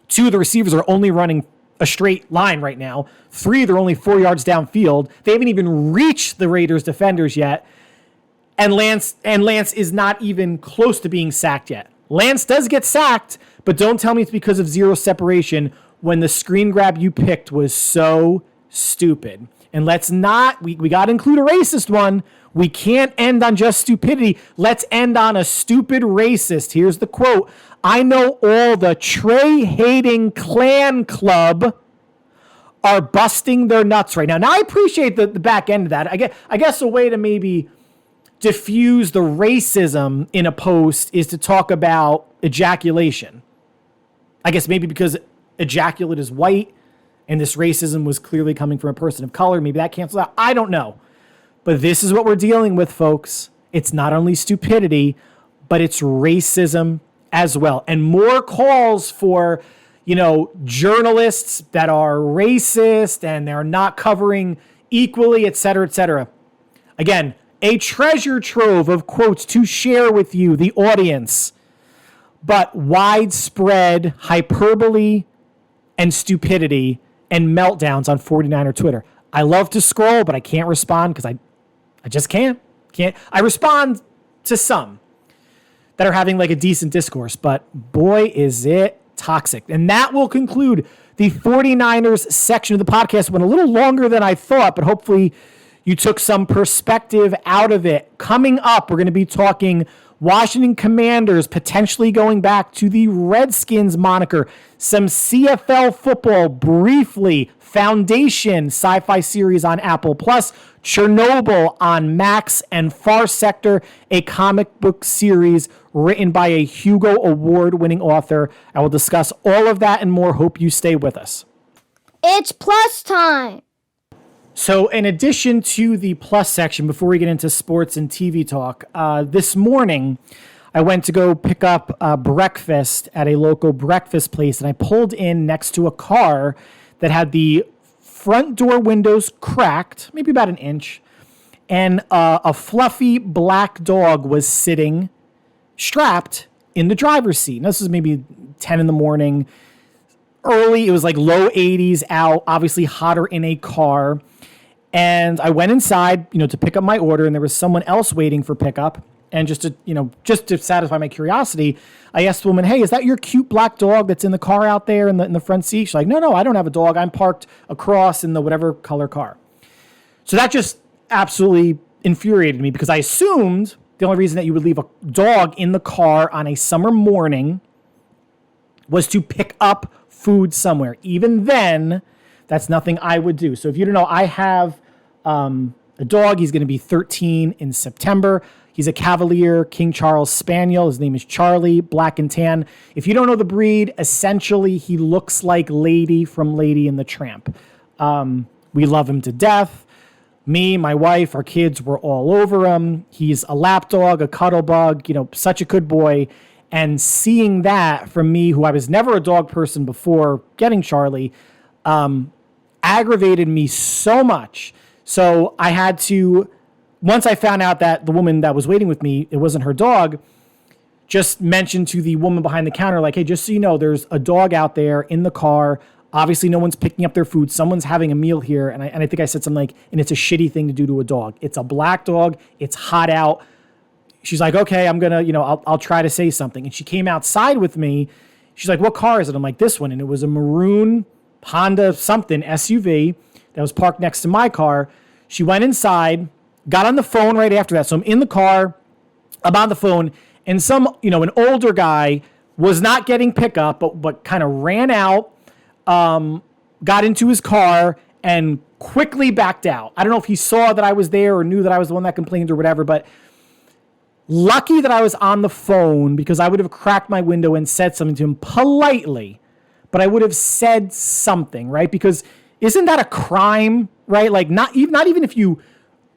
2, the receivers are only running a straight line right now. 3, they're only 4 yards downfield. They haven't even reached the Raiders defenders yet. And Lance is not even close to being sacked yet. Lance does get sacked, but don't tell me it's because of 0 separation when the screen grab you picked was so stupid. And let's not, we got to include a racist one. We can't end on just stupidity. Let's end on a stupid racist. Here's the quote. I know all the Trey-hating Klan club are busting their nuts right now. Now, I appreciate the back end of that. I guess a way to maybe diffuse the racism in a post is to talk about ejaculation. I guess maybe because ejaculate is white and this racism was clearly coming from a person of color. Maybe that cancels out. I don't know. But this is what we're dealing with, folks. It's not only stupidity, but it's racism as well. And more calls for, journalists that are racist and they're not covering equally, et cetera, et cetera. Again, a treasure trove of quotes to share with you, the audience, but widespread hyperbole and stupidity and meltdowns on 49er Twitter. I love to scroll, but I can't respond because I just can't. I respond to some that are having like a decent discourse, but boy, is it toxic. And that will conclude the 49ers section of the podcast. Went a little longer than I thought, but hopefully you took some perspective out of it. Coming up, we're going to be talking Washington Commanders potentially going back to the Redskins moniker, some CFL football briefly, Foundation sci-fi series on Apple Plus, Chernobyl on Max, and FarSector, a comic book series written by a Hugo Award-winning author. I will discuss all of that and more. Hope you stay with us. It's plus time. So in addition to the plus section, before we get into sports and TV talk, this morning I went to go pick up breakfast at a local breakfast place, and I pulled in next to a car that had the front door windows cracked, maybe about an inch, and a fluffy black dog was sitting strapped in the driver's seat. Now, this was maybe 10 in the morning, early. It was like low 80s out, obviously hotter in a car. And I went inside, to pick up my order, and there was someone else waiting for pickup. And just to satisfy my curiosity, I asked the woman, "Hey, is that your cute black dog that's in the car out there in the front seat?" She's like, "No, I don't have a dog. I'm parked across in the whatever color car." So that just absolutely infuriated me because I assumed the only reason that you would leave a dog in the car on a summer morning was to pick up food somewhere. Even then, that's nothing I would do. So if you don't know, I have a dog. He's going to be 13 in September. He's a Cavalier King Charles Spaniel. His name is Charlie, black and tan. If you don't know the breed, essentially he looks like Lady from Lady and the Tramp. We love him to death. Me, my wife, our kids were all over him. He's a lap dog, a cuddle bug, such a good boy. And seeing that from me, who I was never a dog person before getting Charlie, aggravated me so much. So I had to, once I found out that the woman that was waiting with me, it wasn't her dog, just mentioned to the woman behind the counter, like, "Hey, just so you know, there's a dog out there in the car. Obviously, no one's picking up their food. Someone's having a meal here." And I think I said something like, "And it's a shitty thing to do to a dog. It's a black dog. It's hot out." She's like, "Okay, I'm going to, I'll try to say something." And she came outside with me. She's like, "What car is it?" I'm like, "This one." And it was a maroon Honda something SUV that was parked next to my car. She went inside, got on the phone right after that. So I'm in the car, I'm on the phone, and some, an older guy was not getting pickup, but kind of ran out, got into his car and quickly backed out. I don't know if he saw that I was there or knew that I was the one that complained or whatever, but lucky that I was on the phone because I would have cracked my window and said something to him politely, but I would have said something, right? Because isn't that a crime, right? Like not even if you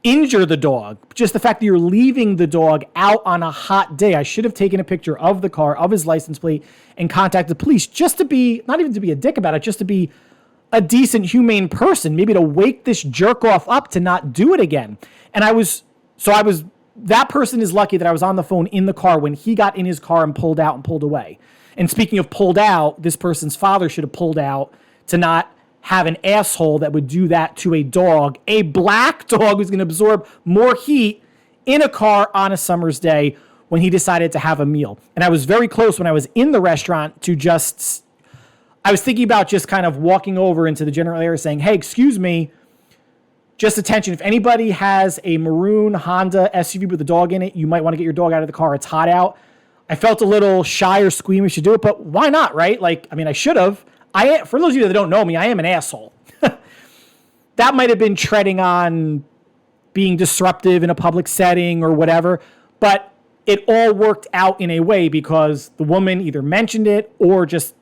injure the dog. Just the fact that you're leaving the dog out on a hot day. I should have taken a picture of the car, of his license plate, and contacted the police just to be, not even to be a dick about it, just to be a decent, humane person, maybe to wake this jerk off up to not do it again. And that person is lucky that I was on the phone in the car when he got in his car and pulled out and pulled away. And speaking of pulled out, this person's father should have pulled out to not have an asshole that would do that to a dog, a black dog who's going to absorb more heat in a car on a summer's day when he decided to have a meal. And I was very close when I was in the restaurant to I was thinking about just kind of walking over into the general area saying, hey, excuse me, just attention. If anybody has a maroon Honda SUV with a dog in it, you might want to get your dog out of the car. It's hot out. I felt a little shy or squeamish to do it, but why not, right? I should have. For those of you that don't know me, I am an asshole. That might have been treading on being disruptive in a public setting or whatever, but it all worked out in a way because the woman either mentioned it or just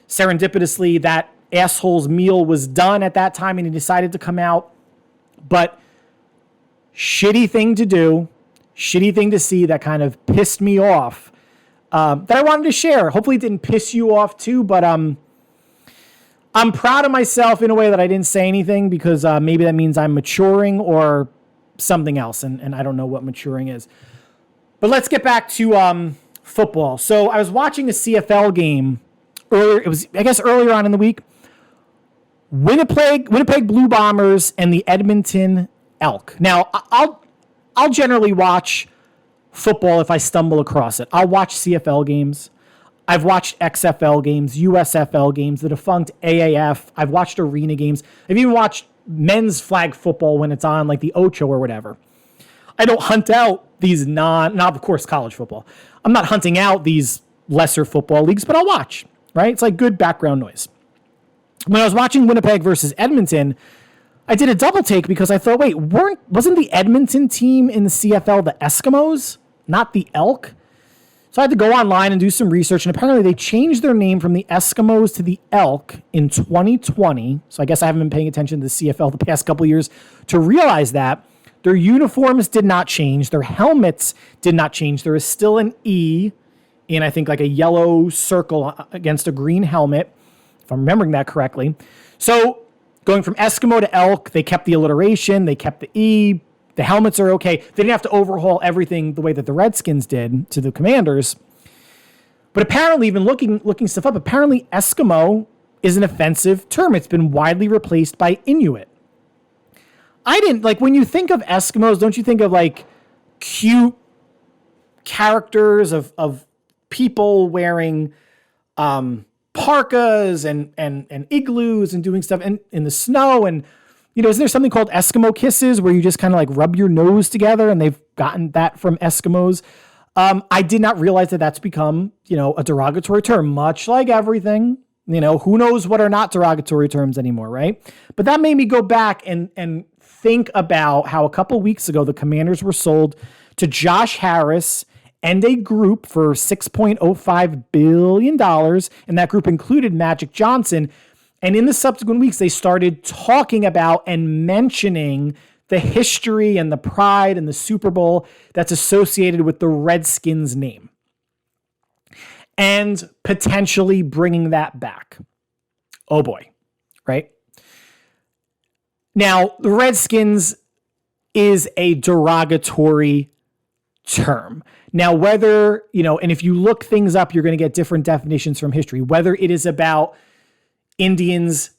serendipitously that asshole's meal was done at that time and he decided to come out. But shitty thing to do, shitty thing to see that kind of pissed me off that I wanted to share. Hopefully it didn't piss you off too, but I'm proud of myself in a way that I didn't say anything because maybe that means I'm maturing or something else, and I don't know what maturing is. But let's get back to football. So I was watching a CFL game earlier. It was, I guess, earlier on in the week. Winnipeg Blue Bombers and the Edmonton Elk. Now, I'll generally watch football if I stumble across it. I'll watch CFL games. I've watched XFL games, USFL games, the defunct AAF. I've watched arena games. I've even watched men's flag football when it's on, like the Ocho or whatever. I don't hunt out these of course, college football. I'm not hunting out these lesser football leagues, but I'll watch, right? It's like good background noise. When I was watching Winnipeg versus Edmonton, I did a double take because I thought, wait, wasn't the Edmonton team in the CFL the Eskimos, not the Elk? So I had to go online and do some research, and apparently they changed their name from the Eskimos to the Elk in 2020. So I guess I haven't been paying attention to the CFL the past couple of years to realize that. Their uniforms did not change. Their helmets did not change. There is still an E in, I think, like a yellow circle against a green helmet, if I'm remembering that correctly. So going from Eskimo to Elk, they kept the alliteration. They kept the E. The helmets are okay. They didn't have to overhaul everything the way that the Redskins did to the Commanders. But apparently, even looking stuff up, apparently Eskimo is an offensive term. It's been widely replaced by Inuit. When you think of Eskimos, don't you think of like cute characters of people wearing parkas and igloos and doing stuff in the snow? And, isn't there something called Eskimo kisses where you just kind of like rub your nose together, and they've gotten that from Eskimos? I did not realize that that's become, a derogatory term, much like everything. Who knows what are not derogatory terms anymore, right? But that made me go back and think about how a couple weeks ago the Commanders were sold to Josh Harris and a group for $6.05 billion. And that group included Magic Johnson. And in the subsequent weeks, they started talking about and mentioning the history and the pride and the Super Bowl that's associated with the Redskins name, and potentially bringing that back. Oh boy, right? Now, the Redskins is a derogatory term. Now, whether, and if you look things up, you're going to get different definitions from history, whether it is about Indians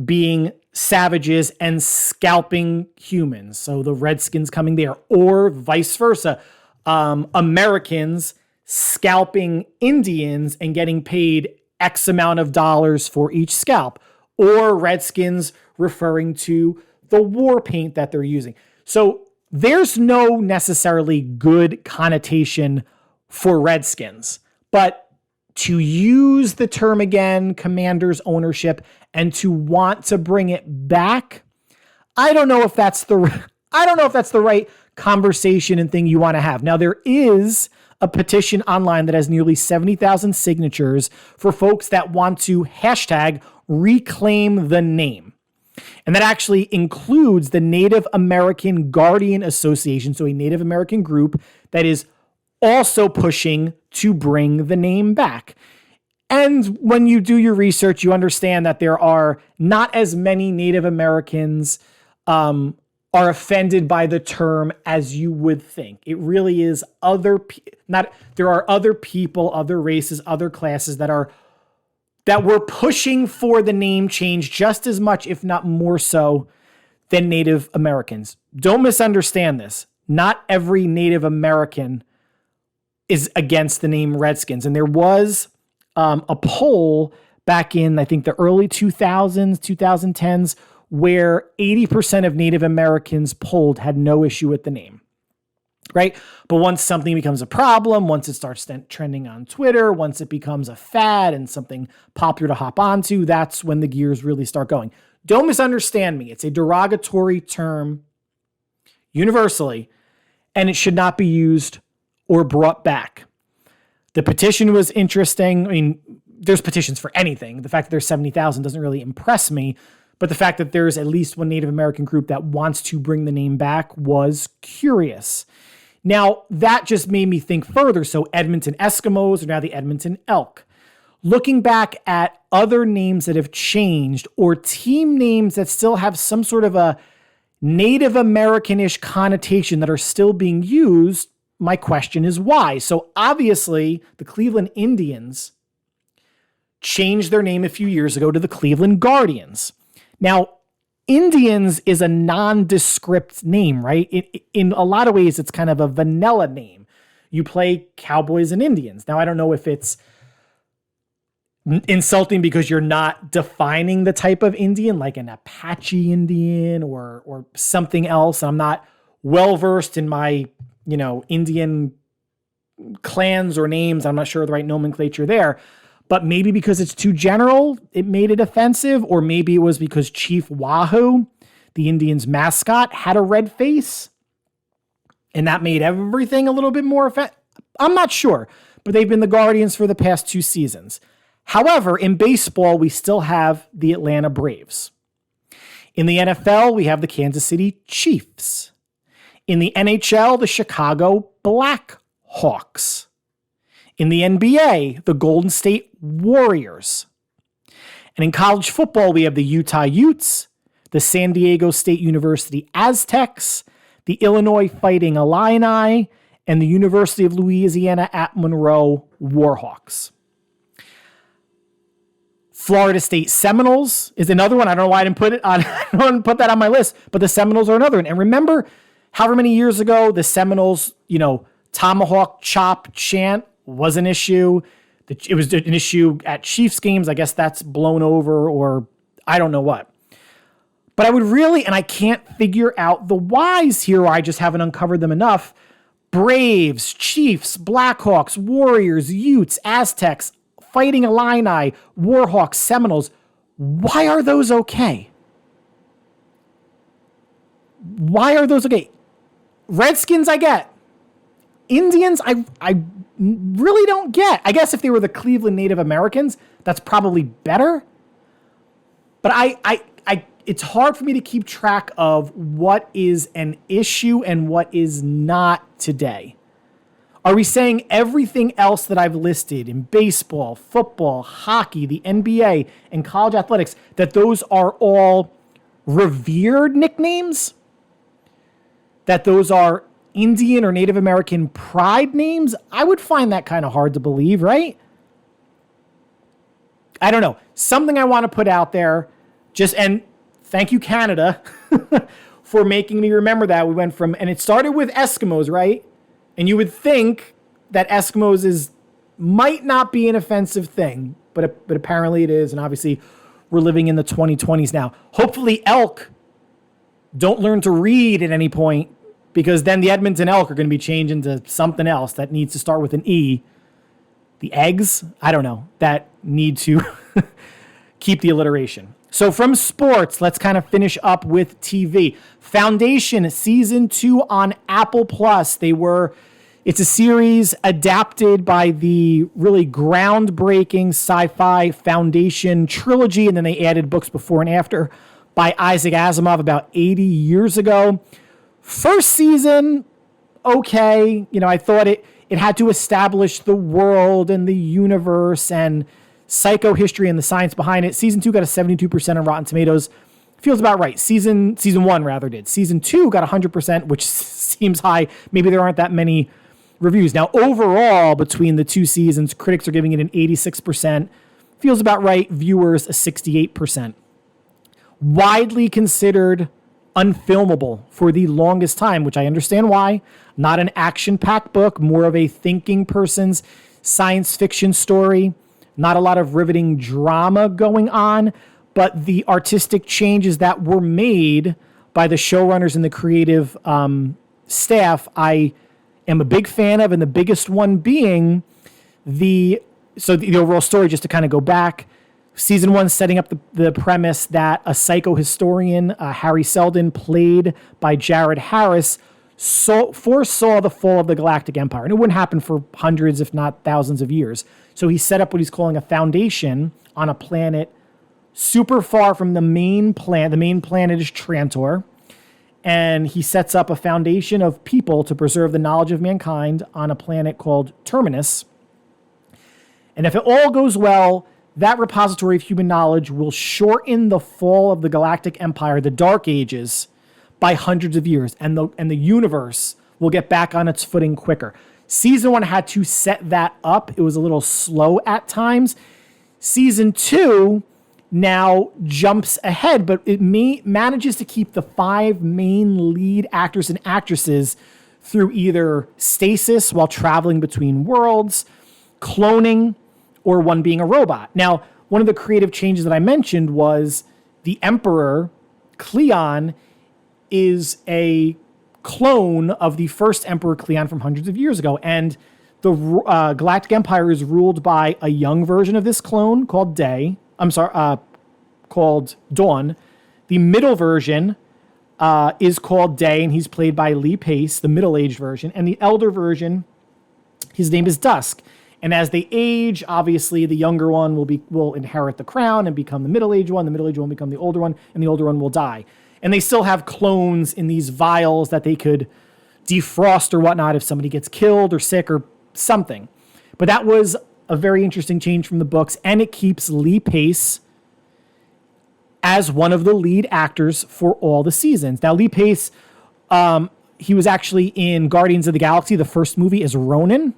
being savages and scalping humans, so the Redskins coming there, or vice versa, Americans scalping Indians and getting paid X amount of dollars for each scalp, or Redskins referring to the war paint that they're using. So there's no necessarily good connotation for Redskins, but to use the term again, Commanders ownership, and to want to bring it back, I don't know if that's the right conversation and thing you want to have. Now, there is a petition online that has nearly 70,000 signatures for folks that want to hashtag reclaim the name. And that actually includes the Native American Guardian Association, so a Native American group that is also pushing to bring the name back. And when you do your research, you understand that there are not as many Native Americans are offended by the term as you would think. It really is there are other people, other races, other classes that were pushing for the name change just as much, if not more so, than Native Americans. Don't misunderstand this. Not every Native American is against the name Redskins. And there was a poll back in, I think, the early 2000s, 2010s, where 80% of Native Americans polled had no issue with the name, right? But once something becomes a problem, once it starts trending on Twitter, once it becomes a fad and something popular to hop onto, that's when the gears really start going. Don't misunderstand me. It's a derogatory term universally, and it should not be used or brought back. The petition was interesting. I mean, there's petitions for anything. The fact that there's 70,000 doesn't really impress me, but the fact that there's at least one Native American group that wants to bring the name back was curious. Now, that just made me think further. So Edmonton Eskimos are now the Edmonton Elk. Looking back at other names that have changed or team names that still have some sort of a Native American-ish connotation that are still being used, my question is why? So obviously, the Cleveland Indians changed their name a few years ago to the Cleveland Guardians. Now, Indians is a nondescript name, right? In a lot of ways, it's kind of a vanilla name. You play Cowboys and Indians. Now, I don't know if it's insulting because you're not defining the type of Indian, like an Apache Indian or something else. I'm not well-versed in my, Indian clans or names. I'm not sure of the right nomenclature there. But maybe because it's too general, it made it offensive. Or maybe it was because Chief Wahoo, the Indians' mascot, had a red face. And that made everything a little bit more offensive. I'm not sure. But they've been the Guardians for the past 2 seasons. However, in baseball, we still have the Atlanta Braves. In the NFL, we have the Kansas City Chiefs. In the NHL, the Chicago Blackhawks. In the NBA, the Golden State Warriors. And in college football, we have the Utah Utes, the San Diego State University Aztecs, the Illinois Fighting Illini, and the University of Louisiana at Monroe Warhawks. Florida State Seminoles is another one. I don't know why I didn't put it on. I don't put that on my list, but the Seminoles are another one. And remember, however many years ago, the Seminoles, tomahawk chop chant was an issue. It was an issue at Chiefs games. I guess that's blown over, or I don't know what. But I would really, and I can't figure out the whys here, or I just haven't uncovered them enough. Braves, Chiefs, Blackhawks, Warriors, Utes, Aztecs, Fighting Illini, Warhawks, Seminoles. Why are those okay? Why are those okay? Redskins, I get. Indians, I really don't get. I guess if they were the Cleveland Native Americans, that's probably better. But it's hard for me to keep track of what is an issue and what is not today. Are we saying everything else that I've listed in baseball, football, hockey, the NBA, and college athletics, that those are all revered nicknames? That those are Indian or Native American pride names? I would find that kind of hard to believe, right? I don't know. Something I want to put out there. And thank you, Canada, for making me remember that. We went from, and it started with Eskimos, right? And you would think that Eskimos might not be an offensive thing, but apparently it is. And obviously we're living in the 2020s now. Hopefully elk don't learn to read at any point, because then the Edmonton Elk are going to be changing to something else that needs to start with an E. The eggs, I don't know, that need to keep the alliteration. So from sports, let's kind of finish up with TV. Foundation Season 2 on Apple Plus. It's a series adapted by the really groundbreaking sci-fi Foundation trilogy, and then they added books before and after by Isaac Asimov about 80 years ago. First season, okay. I thought it had to establish the world and the universe and psychohistory and the science behind it. Season 2 got a 72% on Rotten Tomatoes. Feels about right. Season 1 rather did. Season 2 got 100%, which seems high. Maybe there aren't that many reviews. Now, overall, between the two seasons, critics are giving it an 86%. Feels about right. Viewers, a 68%. Widely considered unfilmable for the longest time, which I understand why. Not an action-packed book, more of a thinking person's science fiction story. Not a lot of riveting drama going on, but the artistic changes that were made by the showrunners and the creative staff, I am a big fan of, and the biggest one being the overall story, just to kind of go back. Season 1 setting up the premise that a psychohistorian, Harry Seldon, played by Jared Harris, foresaw the fall of the Galactic Empire. And it wouldn't happen for hundreds, if not thousands of years. So he set up what he's calling a foundation on a planet super far from the main planet. The main planet is Trantor. And he sets up a foundation of people to preserve the knowledge of mankind on a planet called Terminus. And if it all goes well, that repository of human knowledge will shorten the fall of the Galactic Empire, the Dark Ages, by hundreds of years. And the universe will get back on its footing quicker. Season 1 had to set that up. It was a little slow at times. Season 2 now jumps ahead, but it manages to keep the 5 main lead actors and actresses through either stasis while traveling between worlds, cloning, or one being a robot. Now, one of the creative changes that I mentioned was the Emperor, Cleon, is a clone of the first Emperor Cleon from hundreds of years ago. And the Galactic Empire is ruled by a young version of this clone called called Dawn. The middle version is called Day, and he's played by Lee Pace, the middle-aged version. And the elder version, his name is Dusk. And as they age, obviously, the younger one will inherit the crown and become the middle-aged one. The middle-aged one will become the older one, and the older one will die. And they still have clones in these vials that they could defrost or whatnot if somebody gets killed or sick or something. But that was a very interesting change from the books, and it keeps Lee Pace as one of the lead actors for all the seasons. Now, Lee Pace, he was actually in Guardians of the Galaxy, the first movie, as Ronan.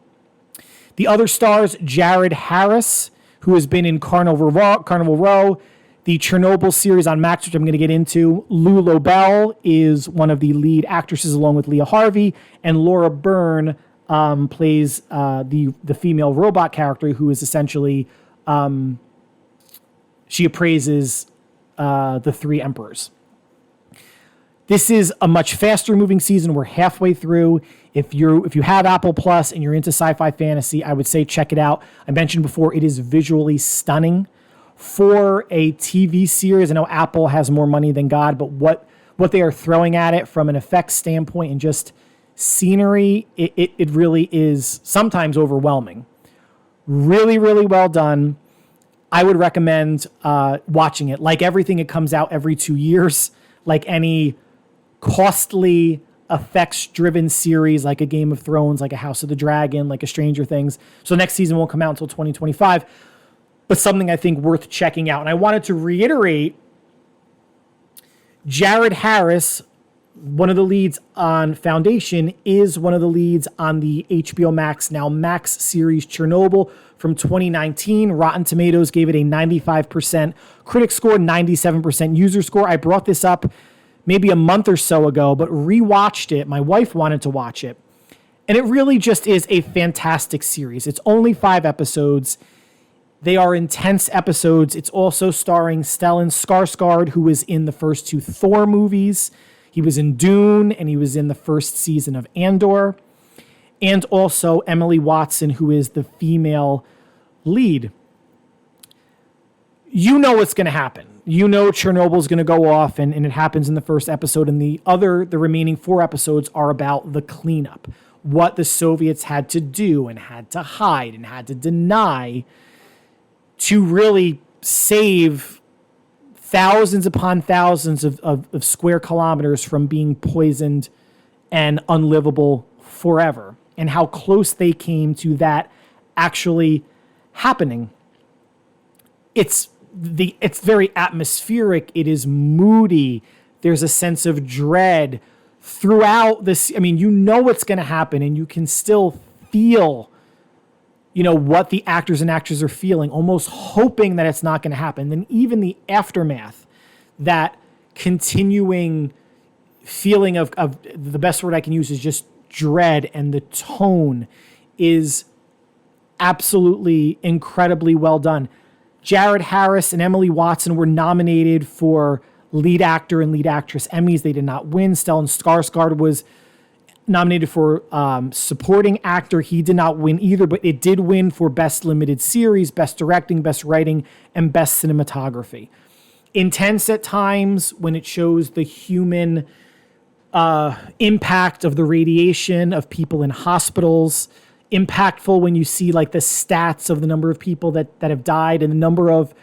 The other stars, Jared Harris, who has been in Carnival Row, the Chernobyl series on Max, which I'm going to get into. Lou Lobel is one of the lead actresses along with Leah Harvey, and Laura Byrne plays the female robot character who is essentially, she appraises the 3 emperors. This is a much faster moving season. We're halfway through. If you have Apple Plus and you're into sci-fi fantasy, I would say check it out. I mentioned before, it is visually stunning for a TV series. I know Apple has more money than God, but what they are throwing at it from an effects standpoint and just scenery, it really is sometimes overwhelming. Really, really well done. I would recommend watching it. Like everything, it comes out every 2 years. Like any costly effects-driven series, like a Game of Thrones, like a House of the Dragon, like a Stranger Things. So next season won't come out until 2025. But something I think worth checking out. And I wanted to reiterate, Jared Harris, one of the leads on Foundation, is one of the leads on the HBO Max, now Max series Chernobyl from 2019. Rotten Tomatoes gave it a 95% critic score, 97% user score. I brought this up maybe a month or so ago, but rewatched it. My wife wanted to watch it. And it really just is a fantastic series. It's only 5 episodes. They are intense episodes. It's also starring Stellan Skarsgård, who was in the first 2 Thor movies. He was in Dune, and he was in the first season of Andor. And also Emily Watson, who is the female lead. You know what's going to happen. You know Chernobyl's going to go off, and it happens in the first episode. And the remaining 4 episodes are about the cleanup. What the Soviets had to do and had to hide and had to deny to really save thousands upon thousands of square kilometers from being poisoned and unlivable forever, and how close they came to that actually happening. It's very atmospheric. It is moody. There's a sense of dread throughout this. I mean, you know what's going to happen, and you can still feel, what the actors and actresses are feeling, almost hoping that it's not going to happen. Then even the aftermath, that continuing feeling of the best word I can use is just dread, and the tone is absolutely incredibly well done. Jared Harris and Emily Watson were nominated for lead actor and lead actress Emmys. They did not win. Stellan Skarsgård was nominated for supporting actor. He did not win either, but it did win for best limited series, best directing, best writing, and best cinematography. Intense at times when it shows the human impact of the radiation of people in hospitals. Impactful when you see like the stats of the number of people that have died and the number of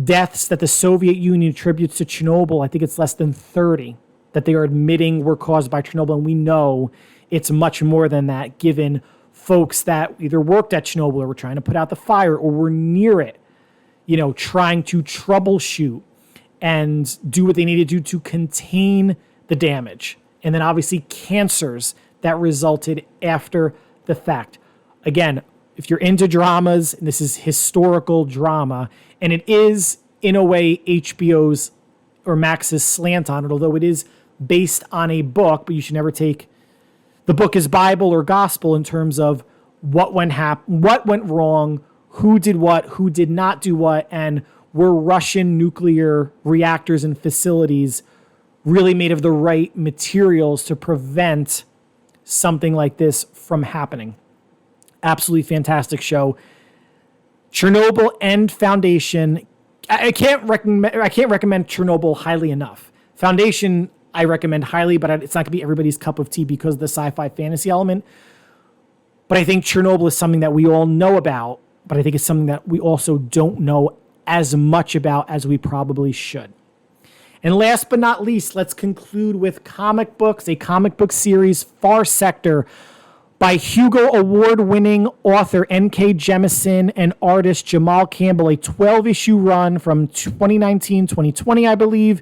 deaths that the Soviet Union attributes to Chernobyl. I think it's less than 30 that they are admitting were caused by Chernobyl. And we know it's much more than that, given folks that either worked at Chernobyl or were trying to put out the fire or were near it, trying to troubleshoot and do what they need to do to contain the damage. And then obviously cancers that resulted after the fact. Again, if you're into dramas, and this is historical drama, and it is, in a way, HBO's or Max's slant on it, although it is based on a book, but you should never take the book as Bible or gospel in terms of what went wrong, who did what, who did not do what, and were Russian nuclear reactors and facilities really made of the right materials to prevent something like this from happening. Absolutely fantastic show. Chernobyl and Foundation. I can't recommend Chernobyl highly enough. Foundation I recommend highly, but it's not going to be everybody's cup of tea because of the sci-fi fantasy element. But I think Chernobyl is something that we all know about, but I think it's something that we also don't know as much about as we probably should. And last but not least, let's conclude with comic books, a comic book series, FarSector, by Hugo Award-winning author N.K. Jemisin and artist Jamal Campbell, a 12-issue run from 2019-2020, I believe.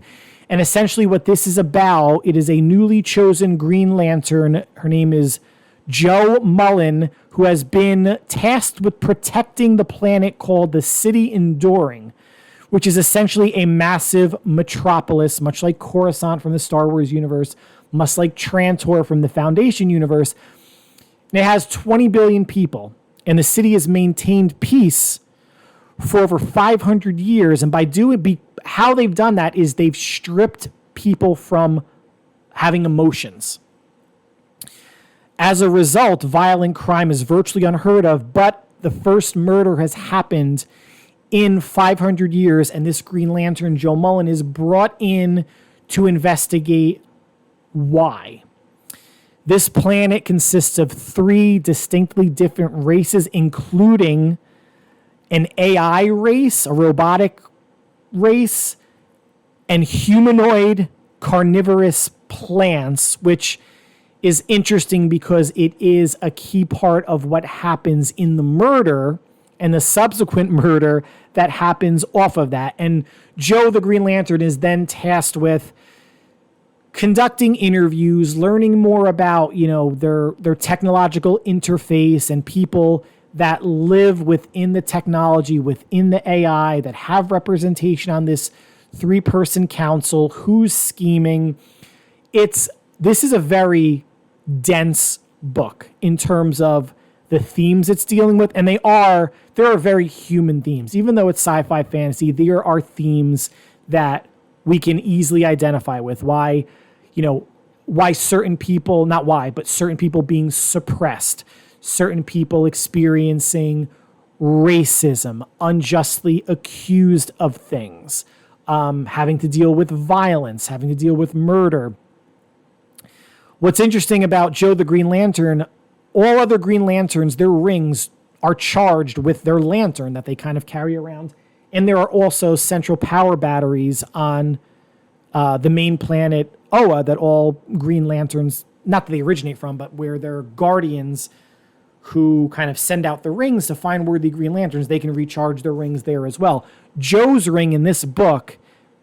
And essentially what this is about, it is a newly chosen Green Lantern. Her name is Jo Mullein, who has been tasked with protecting the planet called the City Enduring, which is essentially a massive metropolis, much like Coruscant from the Star Wars universe, much like Trantor from the Foundation universe. And it has 20 billion people, and the city has maintained peace for over 500 years. And how they've done that is they've stripped people from having emotions. As a result, violent crime is virtually unheard of, but the first murder has happened in 500 years, and this Green Lantern, Jo Mullein, is brought in to investigate why. This planet consists of 3 distinctly different races, including an AI race, a robotic race, and humanoid carnivorous plants, which is interesting because it is a key part of what happens in the murder and the subsequent murder that happens off of that. And Joe the Green Lantern is then tasked with conducting interviews, learning more about, their technological interface and people that live within the technology, within the AI, that have representation on this 3-person council, who's scheming. This is a very dense book in terms of the themes it's dealing with, and there are very human themes. Even though it's sci-fi fantasy, there are themes that we can easily identify with. Why certain people, not why, but certain people being suppressed, certain people experiencing racism, unjustly accused of things, having to deal with violence, having to deal with murder. What's interesting about Joe the Green Lantern, all other Green Lanterns, their rings are charged with their lantern that they kind of carry around And there are also central power batteries on the main planet Oa that all Green Lanterns, not that they originate from, but where they're guardians who kind of send out the rings to find worthy Green Lanterns. They can recharge their rings there as well. Joe's ring in this book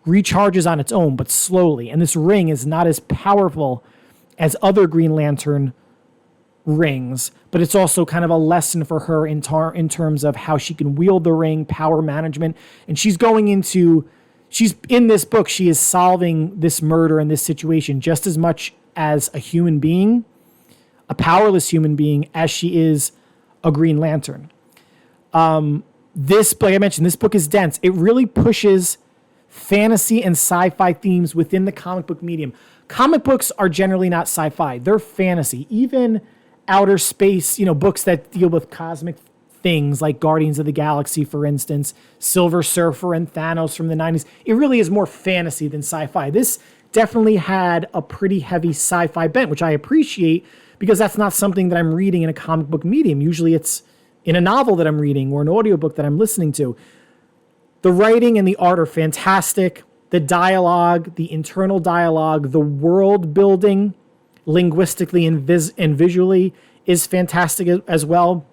recharges on its own, but slowly. And this ring is not as powerful as other Green Lantern rings, but it's also kind of a lesson for her in terms of how she can wield the ring, power management. And she's in this book, she is solving this murder and this situation just as much as a human being, a powerless human being, as she is a Green Lantern. This, like I mentioned, this book is dense. It really pushes fantasy and sci-fi themes within the comic book medium. Comic books are generally not sci-fi. They're fantasy. Even outer space, books that deal with cosmic things like Guardians of the Galaxy, for instance, Silver Surfer and Thanos from the 90s. It really is more fantasy than sci-fi. This definitely had a pretty heavy sci-fi bent, which I appreciate because that's not something that I'm reading in a comic book medium. Usually it's in a novel that I'm reading or an audiobook that I'm listening to. The writing and the art are fantastic. The dialogue, the internal dialogue, the world building, linguistically and visually, is fantastic as well.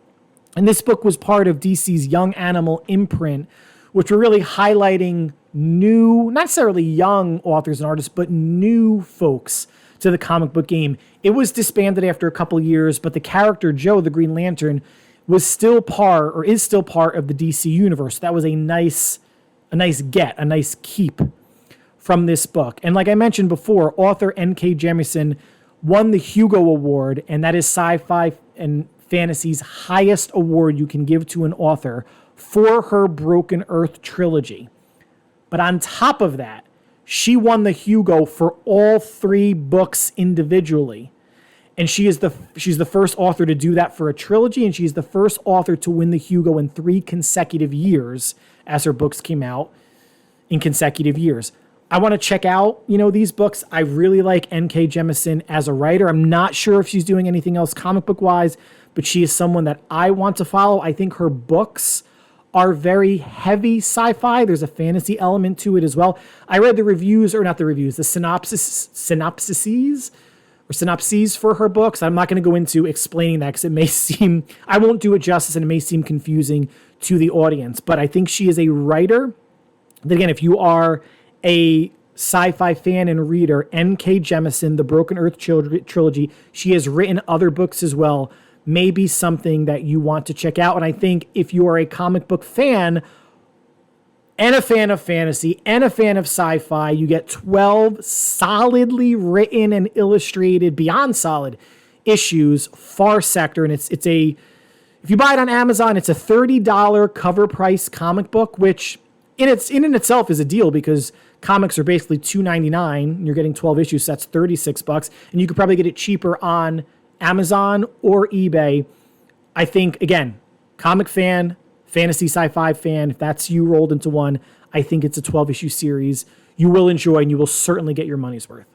And this book was part of DC's Young Animal imprint, which were really highlighting new, not necessarily young authors and artists, but new folks to the comic book game. It was disbanded after a couple years, but the character Joe, the Green Lantern, is still part of the DC universe. That was a nice keep from this book. And like I mentioned before, author N.K. Jemisin won the Hugo Award, and that is sci-fi and fantasy's highest award you can give to an author for her Broken Earth trilogy. But on top of that, she won the Hugo for all 3 books individually. And she's the first author to do that for a trilogy, and she's the first author to win the Hugo in 3 consecutive years as her books came out in consecutive years. I want to check out, these books. I really like N.K. Jemisin as a writer. I'm not sure if she's doing anything else comic book wise, but she is someone that I want to follow. I think her books are very heavy sci-fi. There's a fantasy element to it as well. I read the synopses for her books. I'm not going to go into explaining that because I won't do it justice and it may seem confusing to the audience. But I think she is a writer that, again, if you are a sci-fi fan and reader, N.K. Jemisin, the Broken Earth trilogy, she has written other books as well, may be something that you want to check out. And I think if you are a comic book fan and a fan of fantasy and a fan of sci-fi, you get 12 solidly written and illustrated, beyond solid, issues, FarSector. And if you buy it on Amazon, it's a $30 cover price comic book, which in itself is a deal because comics are basically $2.99 and you're getting 12 issues, so that's $36. And you could probably get it cheaper on Amazon or eBay. I think, again, comic fan, fantasy sci-fi fan, if that's you rolled into one, I think it's a 12-issue series you will enjoy and you will certainly get your money's worth.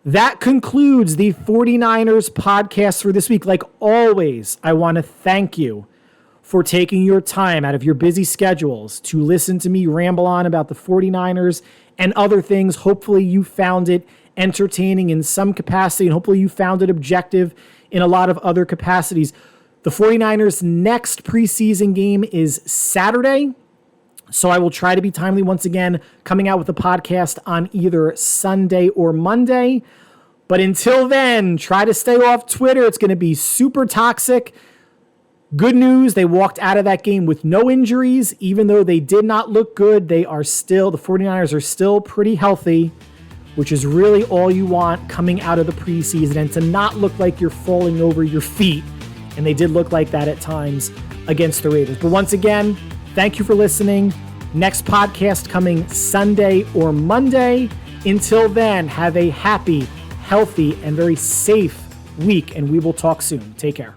That concludes the 49ers podcast for this week. Like always, I want to thank you for taking your time out of your busy schedules to listen to me ramble on about the 49ers and other things. Hopefully you found it entertaining in some capacity, and hopefully you found it objective in a lot of other capacities. The 49ers' next preseason game is Saturday, so I will try to be timely once again, coming out with a podcast on either Sunday or Monday. But until then, try to stay off Twitter. It's going to be super toxic. Good news, they walked out of that game with no injuries. Even though they did not look good, the 49ers are still pretty healthy, which is really all you want coming out of the preseason, and to not look like you're falling over your feet. And they did look like that at times against the Raiders. But once again, thank you for listening. Next podcast coming Sunday or Monday. Until then, have a happy, healthy, and very safe week, and we will talk soon. Take care.